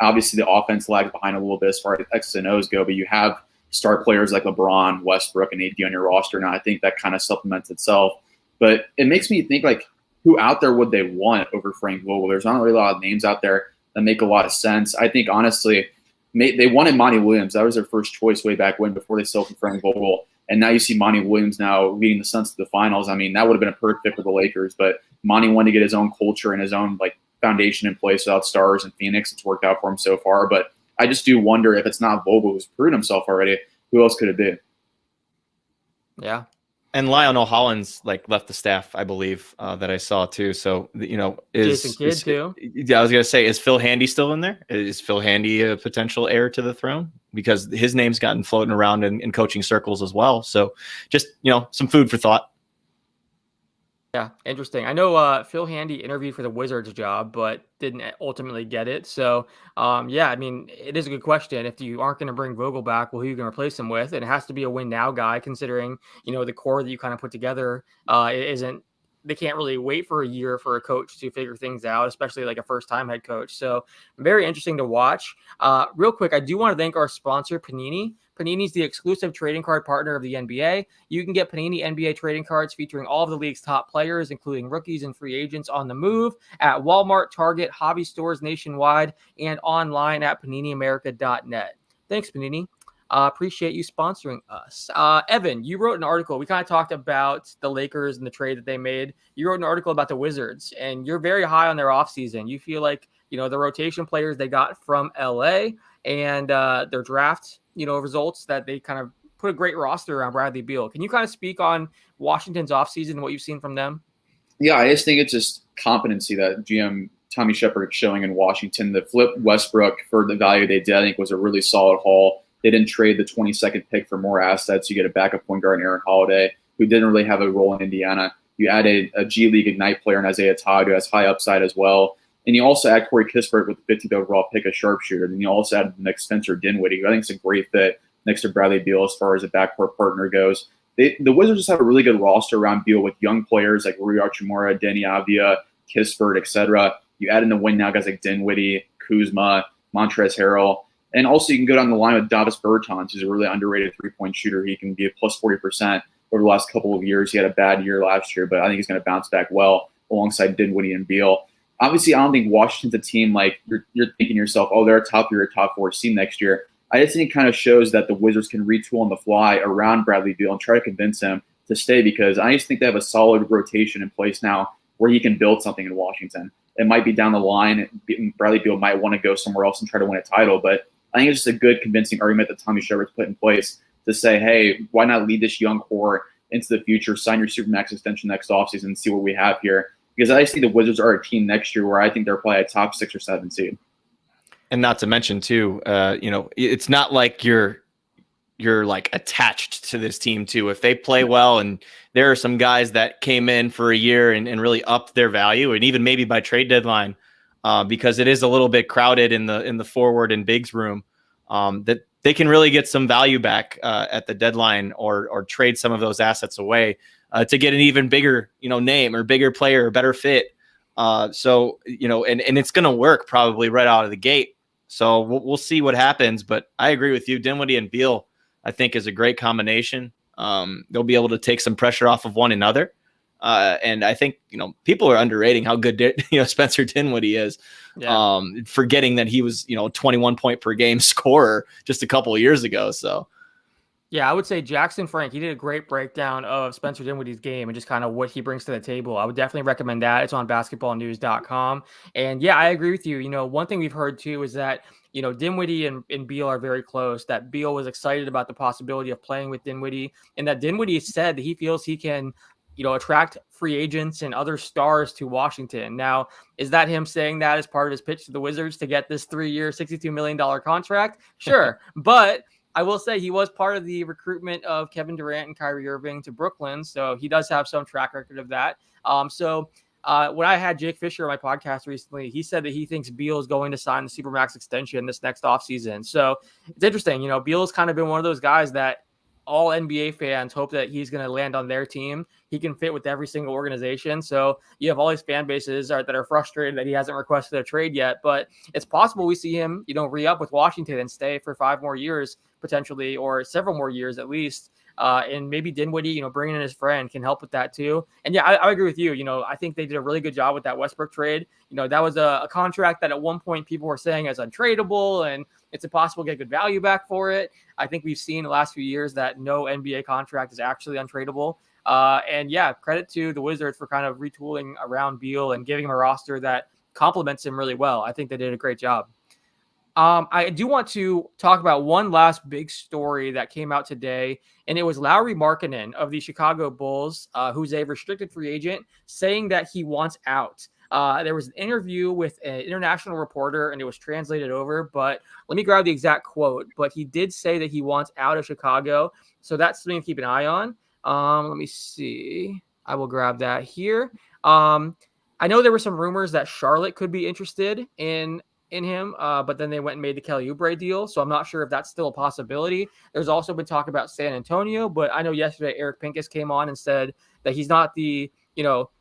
Obviously, the offense lags behind a little bit as far as X's and O's go, but you have star players like LeBron, Westbrook, and AD on your roster. Now, I think that kind of supplements itself. But it makes me think, like, who out there would they want over Frank Vogel? There's not really a lot of names out there that make a lot of sense. I think, honestly, they wanted Monty Williams. That was their first choice way back when, before they sold for Frank Vogel. And now you see Monty Williams now leading the Suns to the finals. I mean, that would have been a perfect fit for the Lakers. But Monty wanted to get his own culture and his own, like, foundation in place without stars in Phoenix. It's worked out for him so far. But I just do wonder, if it's not Vogel who's proven himself already, who else could it be? Yeah. And Lionel Hollins left the staff, I believe, that I saw too. So, Jason Kidd too. Yeah, I was gonna say, is Phil Handy still in there? Is Phil Handy a potential heir to the throne? Because his name's gotten floating around in coaching circles as well. So, just some food for thought. Yeah, interesting. I know Phil Handy interviewed for the Wizards job, but didn't ultimately get it. So, yeah, I mean, it is a good question. If you aren't going to bring Vogel back, well, who are you going to replace him with? And it has to be a win now guy, considering, the core that you kind of put together they can't really wait for a year for a coach to figure things out, especially like a first-time head coach. So very interesting to watch. Real quick, I do want to thank our sponsor, Panini. Panini is the exclusive trading card partner of the NBA. You can get Panini NBA trading cards featuring all of the league's top players, including rookies and free agents, on the move at Walmart, Target, hobby stores nationwide, and online at PaniniAmerica.net. Thanks, Panini. Appreciate you sponsoring us. Evan, you wrote an article. We kind of talked about the Lakers and the trade that they made. You wrote an article about the Wizards, and you're very high on their offseason. You feel like, the rotation players they got from LA and their draft, results, that they kind of put a great roster around Bradley Beal. Can you kind of speak on Washington's offseason and what you've seen from them? Yeah, I just think it's just competency that GM Tommy Shepard showing in Washington. The flip Westbrook for the value they did, I think, was a really solid haul. They didn't trade the 22nd pick for more assets. You get a backup point guard in Aaron Holiday, who didn't really have a role in Indiana. You added a G League Ignite player in Isaiah Todd, who has high upside as well. And you also add Corey Kispert with the 15th overall pick, a sharpshooter. And you also add the next Spencer Dinwiddie, who I think is a great fit next to Bradley Beal as far as a backcourt partner goes. The Wizards just have a really good roster around Beal with young players like Rui Hachimura, Deni Avdija, Kispert, etc. You add in the win now guys like Dinwiddie, Kuzma, Montrezl Harrell. And also you can go down the line with Davis Bertans, who's a really underrated three-point shooter. He can be a plus 40% over the last couple of years. He had a bad year last year, but I think he's going to bounce back well alongside Dinwiddie and Beal. Obviously, I don't think Washington's a team like you're thinking to yourself, oh, they're a top 3 or top 4 team next year. I just think it kind of shows that the Wizards can retool on the fly around Bradley Beal and try to convince him to stay, because I just think they have a solid rotation in place now where he can build something in Washington. It might be down the line. Bradley Beal might want to go somewhere else and try to win a title, but I think it's just a good, convincing argument that Tommy Shepard's put in place to say, hey, why not lead this young core into the future, sign your Supermax extension next offseason and see what we have here. Because I see the Wizards are a team next year where I think they're probably a top 6 or 7 seed. And not to mention too, it's not like you're like attached to this team too. If they play well, and there are some guys that came in for a year and really upped their value, and even maybe by trade deadline, because it is a little bit crowded in the forward and bigs room, that they can really get some value back at the deadline, or trade some of those assets away to get an even bigger, name or bigger player or better fit. And it's going to work probably right out of the gate. So we'll see what happens. But I agree with you. Dinwiddie and Beal, I think, is a great combination. They'll be able to take some pressure off of one another. And I think, people are underrating how good, Spencer Dinwiddie is, forgetting that he was, 21 point per game scorer just a couple of years ago. So, yeah, I would say Jackson Frank, he did a great breakdown of Spencer Dinwiddie's game and just kind of what he brings to the table. I would definitely recommend that. It's on basketballnews.com. And yeah, I agree with you. One thing we've heard too is that, Dinwiddie and Beal are very close, that Beal was excited about the possibility of playing with Dinwiddie, and that Dinwiddie said that he feels he can, attract free agents and other stars to Washington. Now, is that him saying that as part of his pitch to the Wizards to get this 3-year, $62 million contract? Sure. But I will say he was part of the recruitment of Kevin Durant and Kyrie Irving to Brooklyn, so he does have some track record of that. When I had Jake Fisher on my podcast recently, he said that he thinks Beal is going to sign the Supermax extension this next offseason. So it's interesting. Beal's kind of been one of those guys that all NBA fans hope that he's going to land on their team. He can fit with every single organization. So you have all these fan bases that are frustrated that he hasn't requested a trade yet, but it's possible we see him, re-up with Washington and stay for 5 more years potentially, or several more years at least. And maybe Dinwiddie, bringing in his friend can help with that too. And yeah, I agree with you. I think they did a really good job with that Westbrook trade. That was a contract that at one point people were saying is untradeable and it's impossible to get good value back for it. I think we've seen the last few years that no NBA contract is actually untradeable. And yeah, credit to the Wizards for kind of retooling around Beal and giving him a roster that complements him really well. I think they did a great job. I do want to talk about one last big story that came out today, and it was Lauri Markkanen of the Chicago Bulls, who's a restricted free agent, saying that he wants out. There was an interview with an international reporter, and it was translated over, but let me grab the exact quote. But he did say that he wants out of Chicago, so that's something to keep an eye on. Let me see. I will grab that here. I know there were some rumors that Charlotte could be interested in him, but then they went and made the Kelly Oubre deal, so I'm not sure if that's still a possibility. There's also been talk about San Antonio, but I know yesterday Eric Pincus came on and said that he's not the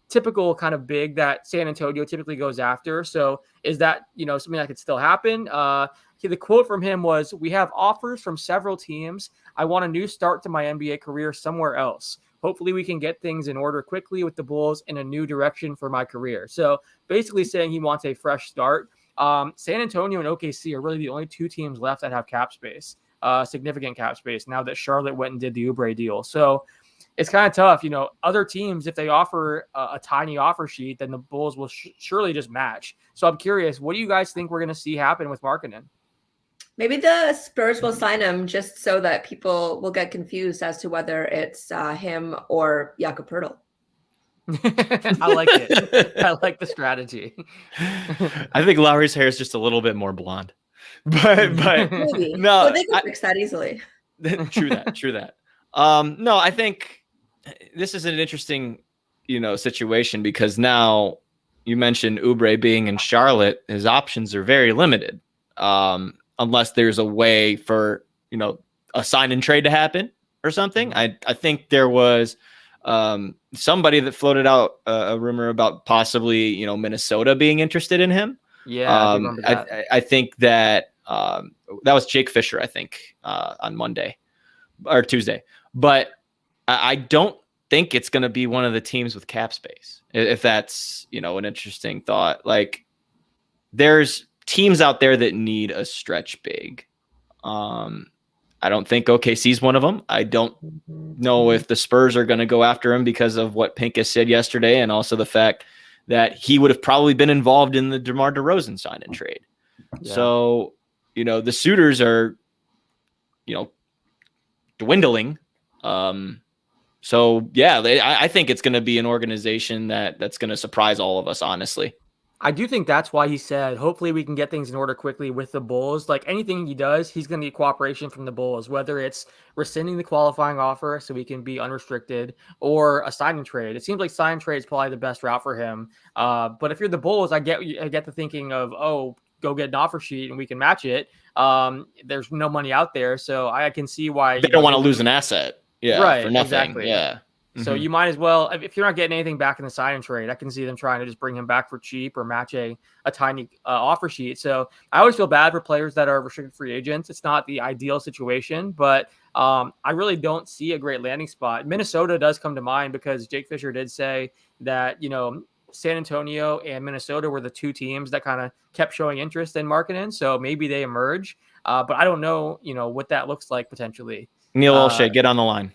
typical kind of big that San Antonio typically goes after. So is that something that could still happen? The quote from him was, "We have offers from several teams. I want a new start to my NBA career somewhere else. Hopefully we can get things in order quickly with the Bulls in a new direction for my career." So basically saying he wants a fresh start. San Antonio and OKC are really the only 2 teams left that have cap space, significant cap space, now that Charlotte went and did the Oubre deal. So it's kind of tough. Other teams, if they offer a tiny offer sheet, then the Bulls will surely just match. So I'm curious, what do you guys think we're going to see happen with Markkanen? Maybe the Spurs will sign him just so that people will get confused as to whether it's him or Jakob Poeltl. I like it. I like the strategy. I think Lowry's hair is just a little bit more blonde, but Maybe. No, well, they can fix that easily. True that. No, I think this is an interesting, situation because now you mentioned Oubre being in Charlotte, his options are very limited. Unless there's a way for, a sign and trade to happen or something. I think there was somebody that floated out a rumor about possibly, Minnesota being interested in him. Yeah, I remember that. I think that that was Jake Fisher, I think, on Monday or Tuesday. But I don't think it's going to be one of the teams with cap space, if that's, an interesting thought. Like, there's teams out there that need a stretch big. I don't think OKC's one of them. I don't know if the Spurs are going to go after him because of what Pincus said yesterday, and also the fact that he would have probably been involved in the DeMar DeRozan sign and trade. Yeah. So, the suitors are, dwindling. So yeah, I think it's going to be an organization that's going to surprise all of us, honestly. I do think that's why he said, hopefully we can get things in order quickly with the Bulls. Like anything he does, he's going to need cooperation from the Bulls, whether it's rescinding the qualifying offer so he can be unrestricted or a sign and trade. It seems like sign and trade is probably the best route for him. But if you're the Bulls, I get the thinking of, go get an offer sheet and we can match it. There's no money out there. So I can see why they don't want to lose an asset. Yeah. Right. For nothing. Exactly. Yeah. So you might as well, if you're not getting anything back in the sign and trade, I can see them trying to just bring him back for cheap or match a tiny offer sheet. So I always feel bad for players that are restricted free agents. It's not the ideal situation, but I really don't see a great landing spot. Minnesota does come to mind because Jake Fisher did say that, San Antonio and Minnesota were the 2 teams that kind of kept showing interest in Markkanen. So maybe they emerge, but I don't know, what that looks like potentially. Neil Olshey, get on the line.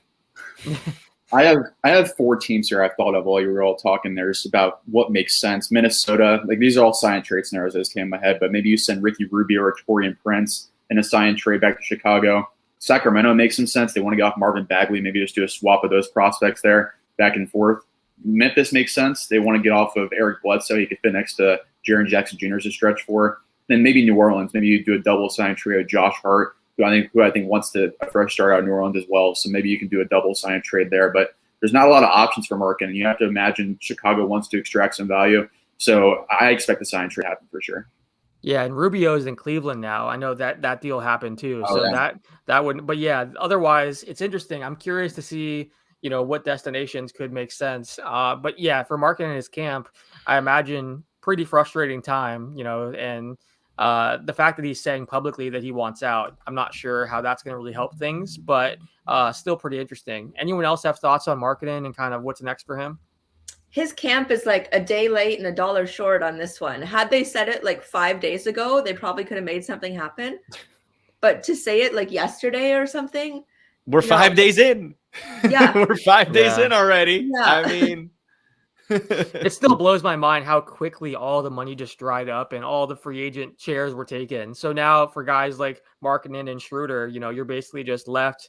I have 4 teams here I thought of while you were all talking. There's about what makes sense. Minnesota, like these are all sign and trade scenarios that just came in my head, but maybe you send Ricky Rubio or Taurean Prince in a sign and trade back to Chicago. Sacramento makes some sense. They want to get off Marvin Bagley, maybe just do a swap of those prospects there back and forth. Memphis makes sense. They want to get off of Eric Bledsoe. He could fit next to Jaren Jackson Jr. as a stretch for. Then maybe New Orleans. Maybe you do a double sign trio, Josh Hart who I think wants to a fresh start out in New Orleans as well. So maybe you can do a double sign and trade there. But there's not a lot of options for Markkanen. You have to imagine Chicago wants to extract some value. So I expect the sign and trade to happen for sure. Yeah, and Rubio's in Cleveland now. I know that deal happened too. Oh, So yeah. that wouldn't. But yeah, otherwise it's interesting. I'm curious to see what destinations could make sense. But yeah, for Markkanen in his camp, I imagine pretty frustrating time. And the fact that he's saying publicly that he wants out, I'm not sure how that's going to really help things. But still pretty interesting. Anyone else have thoughts on Markkanen and kind of what's next for him? His camp is like a day late and $1 short on this one. Had they said it like 5 days ago, they probably could have made something happen. But to say it like yesterday or something, we're 5 days in. Yeah, we're 5 days in already. Yeah. I mean, it still blows my mind how quickly all the money just dried up and all the free agent chairs were taken. So now for guys like Markkanen and Schroeder, you're basically just left.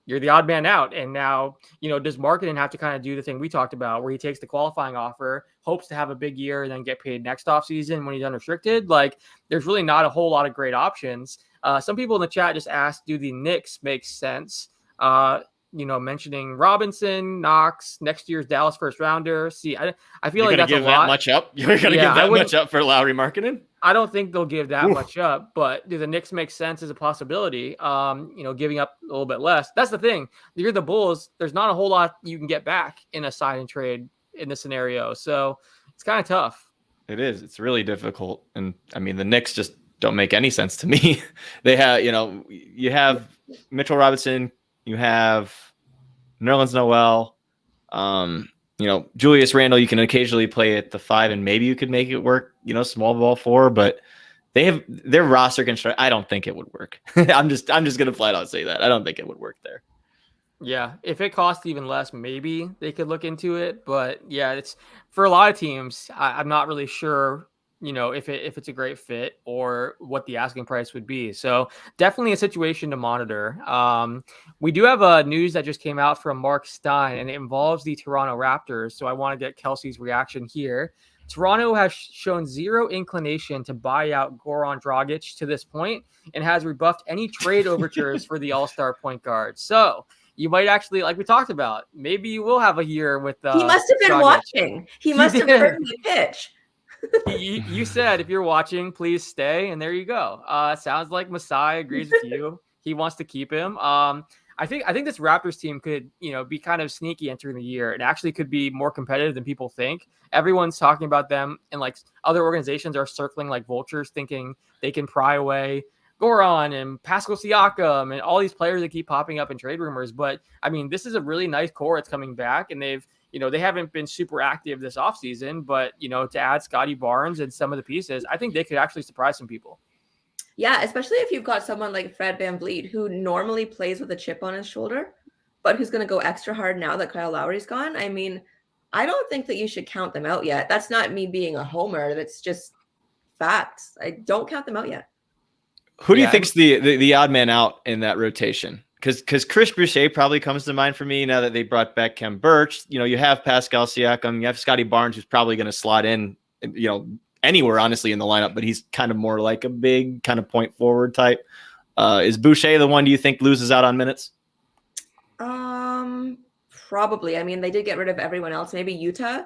You're the odd man out. And now, does Markkanen have to kind of do the thing we talked about where he takes the qualifying offer, hopes to have a big year and then get paid next offseason when he's unrestricted? Like, there's really not a whole lot of great options. Some people in the chat just asked, do the Knicks make sense? Mentioning Robinson, Knox, next year's Dallas first rounder. See, I feel like that's a lot. That much up? You're going to give that much up for Lauri Markkanen? I don't think they'll give that much up, but do the Knicks make sense as a possibility? Giving up a little bit less. That's the thing. You're the Bulls. There's not a whole lot you can get back in a sign and trade in this scenario. So it's kind of tough. It is. It's really difficult. And I mean, the Knicks just don't make any sense to me. They have, you have Mitchell Robinson, you have Nerlens Noel, Julius Randle. You can occasionally play at the 5, and maybe you could make it work. Small ball 4, but they have their roster construct. I don't think it would work. I'm just gonna flat out say that I don't think it would work there. Yeah, if it costs even less, maybe they could look into it. But yeah, it's for a lot of teams. I'm not really sure. If it's a great fit or what the asking price would be. So definitely a situation to monitor. We do have news that just came out from Mark Stein, and it involves the Toronto Raptors. So I want to get Kelsey's reaction here. Toronto has shown zero inclination to buy out Goran Dragic to this point and has rebuffed any trade overtures for the all-star point guard. So you might actually, like we talked about, maybe you will have a year with he must have been Dragic. Watching. He must have heard me pitch. You said if you're watching, please stay, and there you go. Sounds like Masai agrees with you. He wants to keep him. I think this Raptors team could be kind of sneaky entering the year and actually could be more competitive than people think. Everyone's talking about them, and like other organizations are circling like vultures, thinking they can pry away Goran and Pascal Siakam and all these players that keep popping up in trade rumors. But I mean, this is a really nice core that's coming back, and they haven't been super active this offseason, but, to add Scotty Barnes and some of the pieces, I think they could actually surprise some people. Yeah, especially if you've got someone like Fred VanVleet, who normally plays with a chip on his shoulder, but who's going to go extra hard now that Kyle Lowry's gone. I mean, I don't think that you should count them out yet. That's not me being a homer. That's just facts. I don't count them out yet. Who do you think's the odd man out in that rotation? Because Chris Boucher probably comes to mind for me now that they brought back Khem Birch. You have Pascal Siakam, you have Scotty Barnes, who's probably going to slot in, anywhere honestly in the lineup, but he's kind of more like a big kind of point forward type. Is Boucher the one do you think loses out on minutes? Probably. I mean, they did get rid of everyone else. Maybe Utah.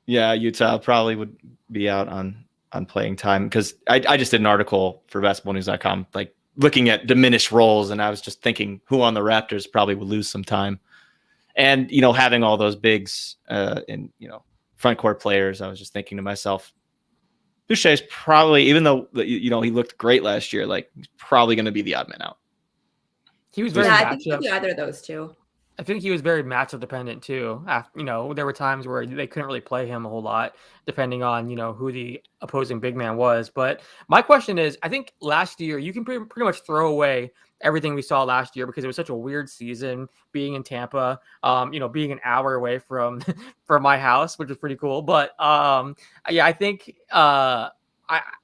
Yeah, Utah probably would be out on playing time because I just did an article for basketballnews.com like looking at diminished roles, and I was just thinking who on the Raptors probably would lose some time. And, having all those bigs and, front court players, I was just thinking to myself, Boucher is probably, even though, he looked great last year, like he's probably going to be the odd man out. He was very I think he'll be either of those two. I think he was very matchup dependent too. After, there were times where they couldn't really play him a whole lot, depending on who the opposing big man was. But my question is, I think last year you can pretty much throw away everything we saw last year because it was such a weird season. Being in Tampa, being an hour away from my house, which was pretty cool. But yeah, I think I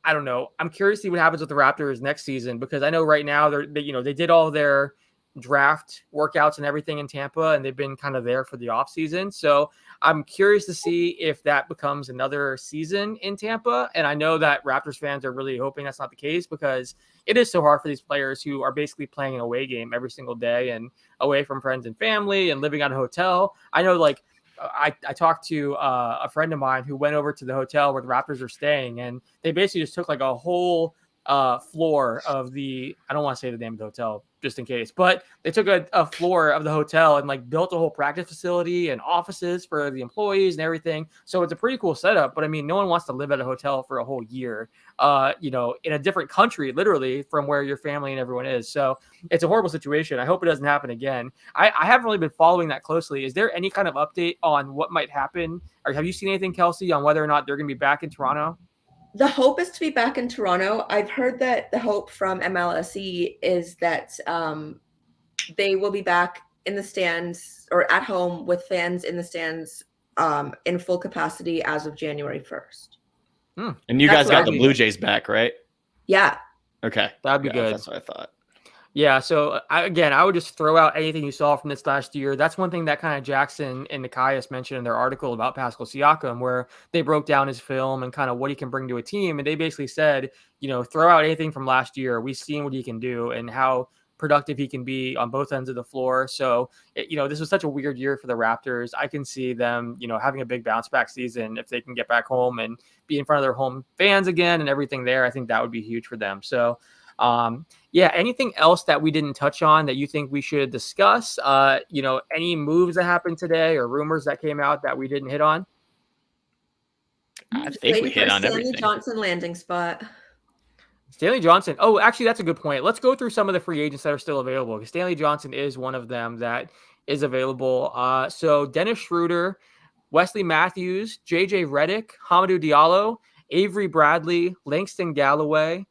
don't know. I'm curious to see what happens with the Raptors next season because I know right now they did all their draft workouts and everything in Tampa, and they've been kind of there for the offseason. So I'm curious to see if that becomes another season in Tampa. And I know that Raptors fans are really hoping that's not the case, because it is so hard for these players who are basically playing an away game every single day and away from friends and family and living at a hotel. I know, like, I talked to a friend of mine who went over to the hotel where the Raptors are staying, and they basically just took like a whole floor of the, I don't want to say the name of the hotel just in case, but they took a floor of the hotel and like built a whole practice facility and offices for the employees and everything. So it's a pretty cool setup, but I mean, no one wants to live at a hotel for a whole year, in a different country, literally, from where your family and everyone is. So it's a horrible situation. I hope it doesn't happen again. I haven't really been following that closely. Is there any kind of update on what might happen? Or have you seen anything, Kelsey, on whether or not they're going to be back in Toronto? The hope is to be back in Toronto. I've heard that the hope from MLSE is that they will be back in the stands or at home with fans in the stands in full capacity as of January 1st. And you guys got the Blue Jays back, right? Yeah. Okay. That'd be good. That's what I thought. Yeah, so I would just throw out anything you saw from this last year. That's one thing that kind of Jackson and Nikias mentioned in their article about Pascal Siakam, where they broke down his film and kind of what he can bring to a team. And they basically said, throw out anything from last year. We've seen what he can do and how productive he can be on both ends of the floor. So, this was such a weird year for the Raptors. I can see them, having a big bounce back season if they can get back home and be in front of their home fans again and everything there. I think that would be huge for them. So, anything else that we didn't touch on that you think we should discuss? Any moves that happened today or rumors that came out that we didn't hit on? I think we hit on everything. Stanley Johnson landing spot. Stanley Johnson. Oh, actually, that's a good point. Let's go through some of the free agents that are still available, because Stanley Johnson is one of them that is available. So Dennis Schroeder, Wesley Matthews, JJ Redick, Hamidou Diallo, Avery Bradley, Langston Galloway,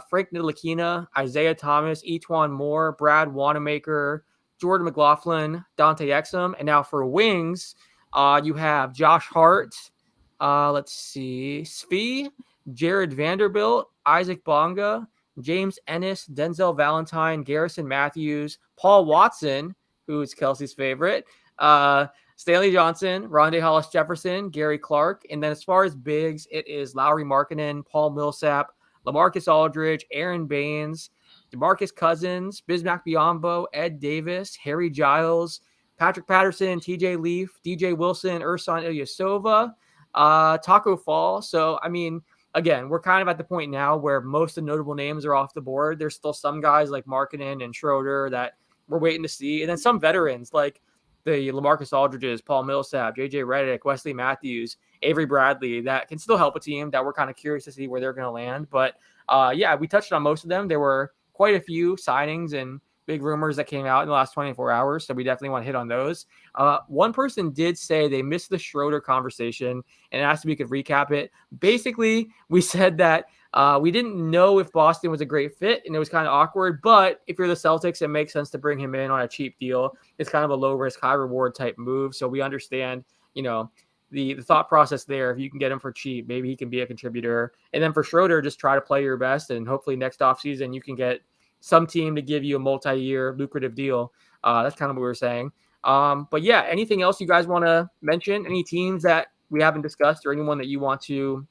Frank Ntilikina, Isaiah Thomas, Etuan Moore, Brad Wanamaker, Jordan McLaughlin, Dante Exum. And now for wings, you have Josh Hart, Svi, Jared Vanderbilt, Isaac Bonga, James Ennis, Denzel Valentine, Garrison Matthews, Paul Watson, who is Kelsey's favorite, Stanley Johnson, Rondae Hollis-Jefferson, Gary Clark. And then as far as bigs, it is Lauri Markkanen, Paul Millsap, LaMarcus Aldridge, Aaron Baines, DeMarcus Cousins, Bismack Biyombo, Ed Davis, Harry Giles, Patrick Patterson, TJ Leaf, DJ Wilson, Ersan Ilyasova, Taco Fall. So, I mean, again, we're kind of at the point now where most of the notable names are off the board. There's still some guys like Markkanen and Schroeder that we're waiting to see. And then some veterans like the LaMarcus Aldridges, Paul Millsap, JJ Redick, Wesley Matthews, Avery Bradley, that can still help a team that we're kind of curious to see where they're going to land. But we touched on most of them. There were quite a few signings and big rumors that came out in the last 24 hours. So we definitely want to hit on those. One person did say they missed the Schroeder conversation and asked if we could recap it. Basically, we said that we didn't know if Boston was a great fit and it was kind of awkward, but if you're the Celtics, it makes sense to bring him in on a cheap deal. It's kind of a low risk, high reward type move. So we understand, the thought process there. If you can get him for cheap, maybe he can be a contributor. And then for Schroeder, just try to play your best. And hopefully next offseason, you can get some team to give you a multi-year lucrative deal. That's kind of what we were saying. But yeah, anything else you guys want to mention? Any teams that we haven't discussed or anyone that you want to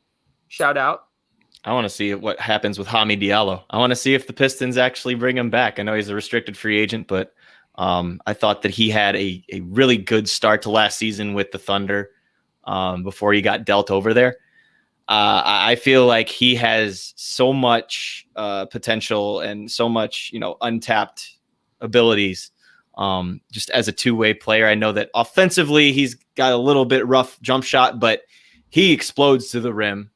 shout out? I want to see what happens with Hamidou Diallo. I want to see if the Pistons actually bring him back. I know he's a restricted free agent, but I thought that he had a really good start to last season with the Thunder before he got dealt over there. I feel like he has so much potential and so much, untapped abilities just as a two-way player. I know that offensively he's got a little bit rough jump shot, but he explodes to the rim.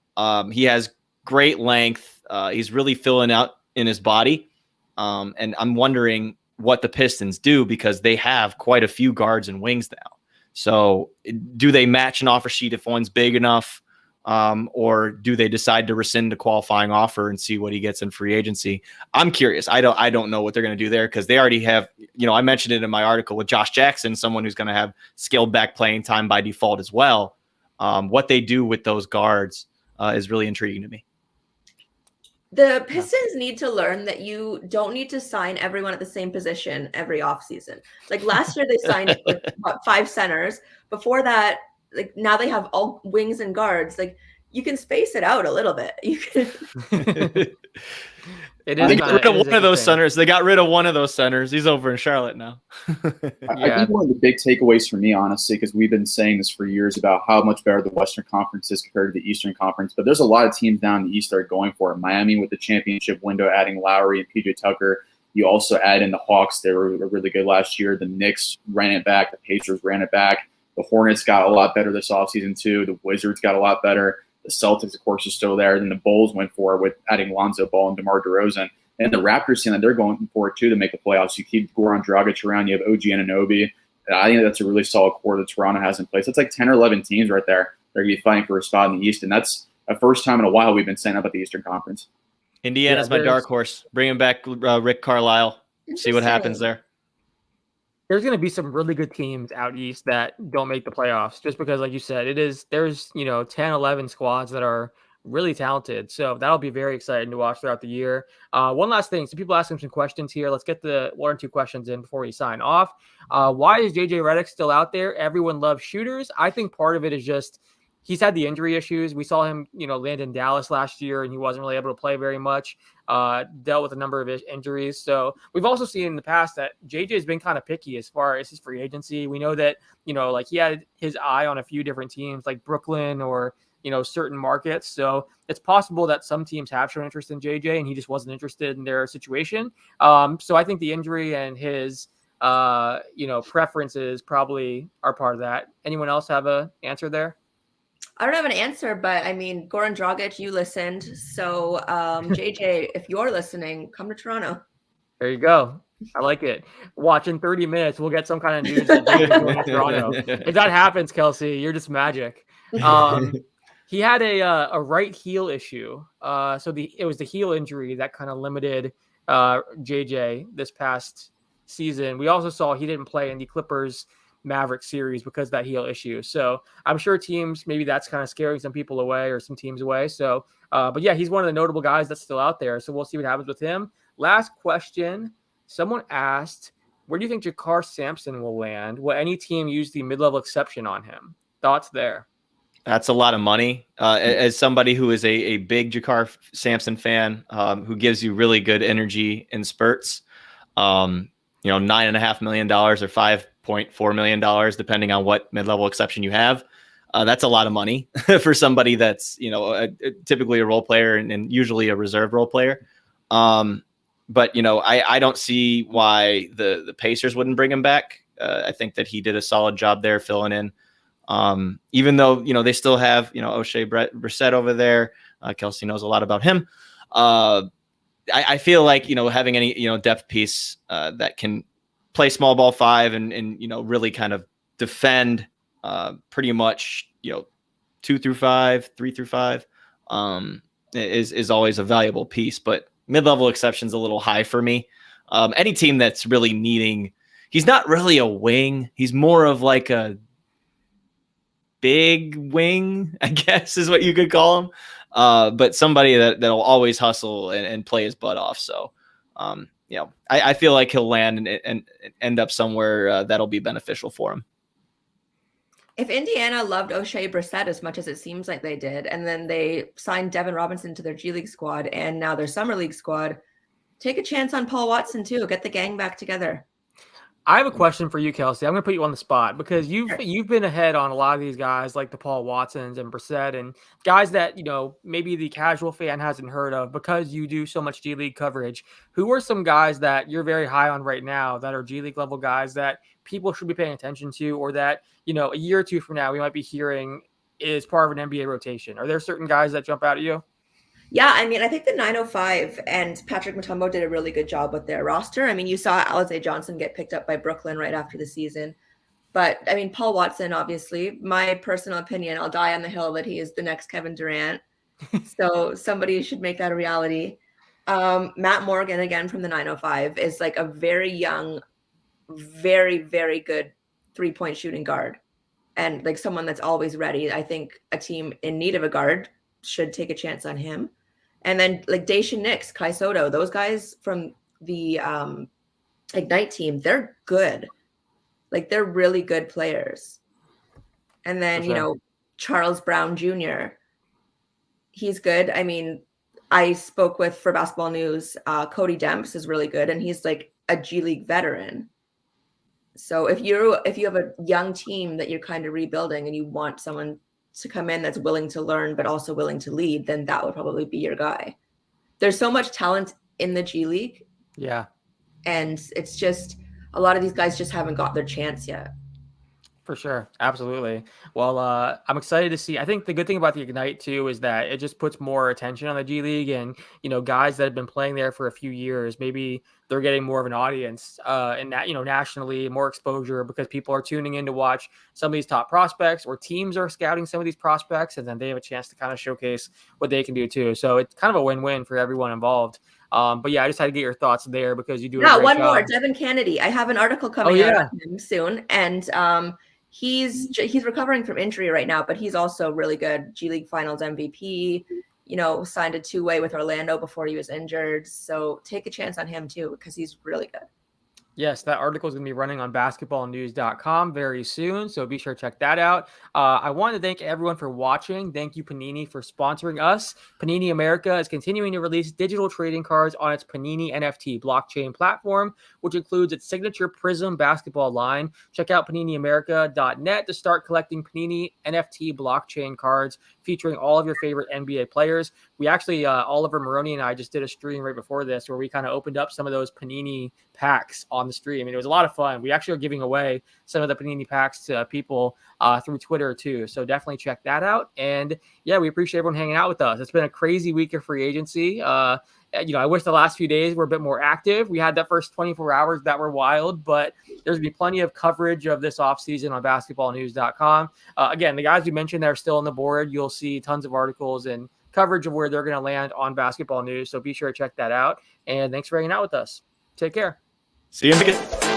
He has great length. He's really filling out in his body. And I'm wondering what the Pistons do, because they have quite a few guards and wings now. So do they match an offer sheet if one's big enough? Or do they decide to rescind a qualifying offer and see what he gets in free agency? I'm curious. I don't know what they're going to do there, because they already have, I mentioned it in my article with Josh Jackson, someone who's going to have scaled back playing time by default as well. What they do with those guards is really intriguing to me. The Pistons need to learn that you don't need to sign everyone at the same position every offseason. Like last year, they signed like, 5 centers. Before that, like now they have all wings and guards. Like you can space it out a little bit. You can. It They is got rid of one of those interesting. centers. They got rid of one of those centers. He's over in Charlotte now. I think one of the big takeaways for me, honestly, because we've been saying this for years about how much better the Western Conference is compared to the Eastern Conference, but there's a lot of teams down in the East that are going for it. Miami with the championship window, adding Lowry and PJ Tucker. You also add in the Hawks. They were really good last year. The Knicks ran it back. The Pacers ran it back. The Hornets got a lot better this offseason, too. The Wizards got a lot better. The Celtics, of course, are still there. Then the Bulls went for it with adding Lonzo Ball and DeMar DeRozan. And the Raptors saying that they're going for it, too, to make the playoffs. You keep Goran Dragic around. You have OG Anunoby. I think that's a really solid core that Toronto has in place. That's like 10 or 11 teams right there. They're going to be fighting for a spot in the East. And that's a first time in a while we've been saying about the Eastern Conference. Indiana's my dark horse. Bringing back Rick Carlisle. See what happens there. There's going to be some really good teams out East that don't make the playoffs just because, like you said, there's 10, 11 squads that are really talented. So that'll be very exciting to watch throughout the year. One last thing. So people asking some questions here. Let's get the 1 or 2 questions in before we sign off. Why is JJ Redick still out there? Everyone loves shooters. I think part of it is just he's had the injury issues. We saw him, land in Dallas last year and he wasn't really able to play very much. Dealt with a number of injuries. So we've also seen in the past that JJ has been kind of picky as far as his free agency. We know that, he had his eye on a few different teams like Brooklyn or, certain markets. So it's possible that some teams have shown interest in JJ and he just wasn't interested in their situation. So I think the injury and his, preferences probably are part of that. Anyone else have an answer there? I don't have an answer, but I mean, Goran Dragic, you listened. So JJ, if you're listening, come to Toronto. There you go. I like it. Watch in 30 minutes. We'll get some kind of news that JJ's going to Toronto. If that happens, Kelsey, you're just magic. He had a right heel issue. So it was the heel injury that kind of limited JJ this past season. We also saw he didn't play in the Clippers Maverick series because of that heel issue. So I'm sure teams, maybe that's kind of scaring some people away or some teams away. So, but yeah, he's one of the notable guys that's still out there. So we'll see what happens with him. Last question. Someone asked, where do you think Jakar Sampson will land? Will any team use the mid-level exception on him? Thoughts there? That's a lot of money. As somebody who is a big Jakar Sampson fan, who gives you really good energy in spurts, $9.5 million or $5.4 million, depending on what mid-level exception you have. That's a lot of money for somebody that's, typically a role player and usually a reserve role player. But, I don't see why the Pacers wouldn't bring him back. I think that he did a solid job there filling in. Even though, they still have, O'Shea Brissett over there. Kelsey knows a lot about him. I feel like, having any, depth piece that can play small ball 5 and really kind of defend pretty much, 2 through 5, 3 through 5 is always a valuable piece. But mid-level exception's a little high for me. Any team that's really needing, he's not really a wing. He's more of like a big wing, I guess is what you could call him. But somebody that'll always hustle and play his butt off. So, I feel like he'll land and end up somewhere that'll be beneficial for him. If Indiana loved O'Shea Brissett as much as it seems like they did, and then they signed Devin Robinson to their G League squad and now their Summer League squad, take a chance on Paul Watson too. Get the gang back together. I have a question for you, Kelsey. I'm going to put you on the spot because you've been ahead on a lot of these guys like the Paul Watsons and Brissett and guys that, maybe the casual fan hasn't heard of because you do so much G League coverage. Who are some guys that you're very high on right now that are G League level guys that people should be paying attention to or that, a year or two from now we might be hearing is part of an NBA rotation? Are there certain guys that jump out at you? Yeah, I mean, I think the 905 and Patrick Mutombo did a really good job with their roster. I mean, you saw Alize Johnson get picked up by Brooklyn right after the season. But, I mean, Paul Watson, obviously, my personal opinion, I'll die on the hill that he is the next Kevin Durant. So somebody should make that a reality. Matt Morgan, again, from the 905, is like a very young, very, very good three-point shooting guard. And like someone that's always ready. I think a team in need of a guard should take a chance on him. And then like Daishin Nix, Kai Soto, those guys from the Ignite team, they're good. Like they're really good players. And then, sure. Charles Brown Jr., he's good. I mean, I spoke with for Basketball News, Cody Demps is really good, and he's like a G League veteran. So if you have a young team that you're kind of rebuilding and you want someone to come in that's willing to learn but also willing to lead, then that would probably be your guy. There's so much talent in the G League. Yeah. And it's just a lot of these guys just haven't got their chance yet. For sure. Absolutely. Well, I'm excited to see. I think the good thing about the Ignite too is that it just puts more attention on the G League, and, guys that have been playing there for a few years, maybe they're getting more of an audience and that, nationally, more exposure because people are tuning in to watch some of these top prospects, or teams are scouting some of these prospects, and then they have a chance to kind of showcase what they can do too. So it's kind of a win-win for everyone involved. But yeah, I just had to get your thoughts there because you do. Yeah, a great one job. more, Devin Kennedy. I have an article coming out on him soon, and he's recovering from injury right now, but he's also really good. G League Finals MVP. Signed a 2-way with Orlando before he was injured. So take a chance on him too, because he's really good. Yes, that article is going to be running on basketballnews.com very soon, so be sure to check that out. I want to thank everyone for watching. Thank you, Panini, for sponsoring us. Panini America is continuing to release digital trading cards on its Panini NFT blockchain platform, which includes its signature Prism basketball line. Check out PaniniAmerica.net to start collecting Panini NFT blockchain cards featuring all of your favorite NBA players. We actually, Oliver Maroney and I just did a stream right before this where we kind of opened up some of those Panini packs on the stream. And it was a lot of fun. We actually are giving away some of the Panini packs to people through Twitter too. So definitely check that out. And yeah, we appreciate everyone hanging out with us. It's been a crazy week of free agency. I wish the last few days were a bit more active. We had that first 24 hours that were wild, but there's going to be plenty of coverage of this offseason on basketballnews.com. Again, the guys we mentioned that are still on the board, you'll see tons of articles and coverage of where they're going to land on Basketball News. So be sure to check that out. And thanks for hanging out with us. Take care. See you in the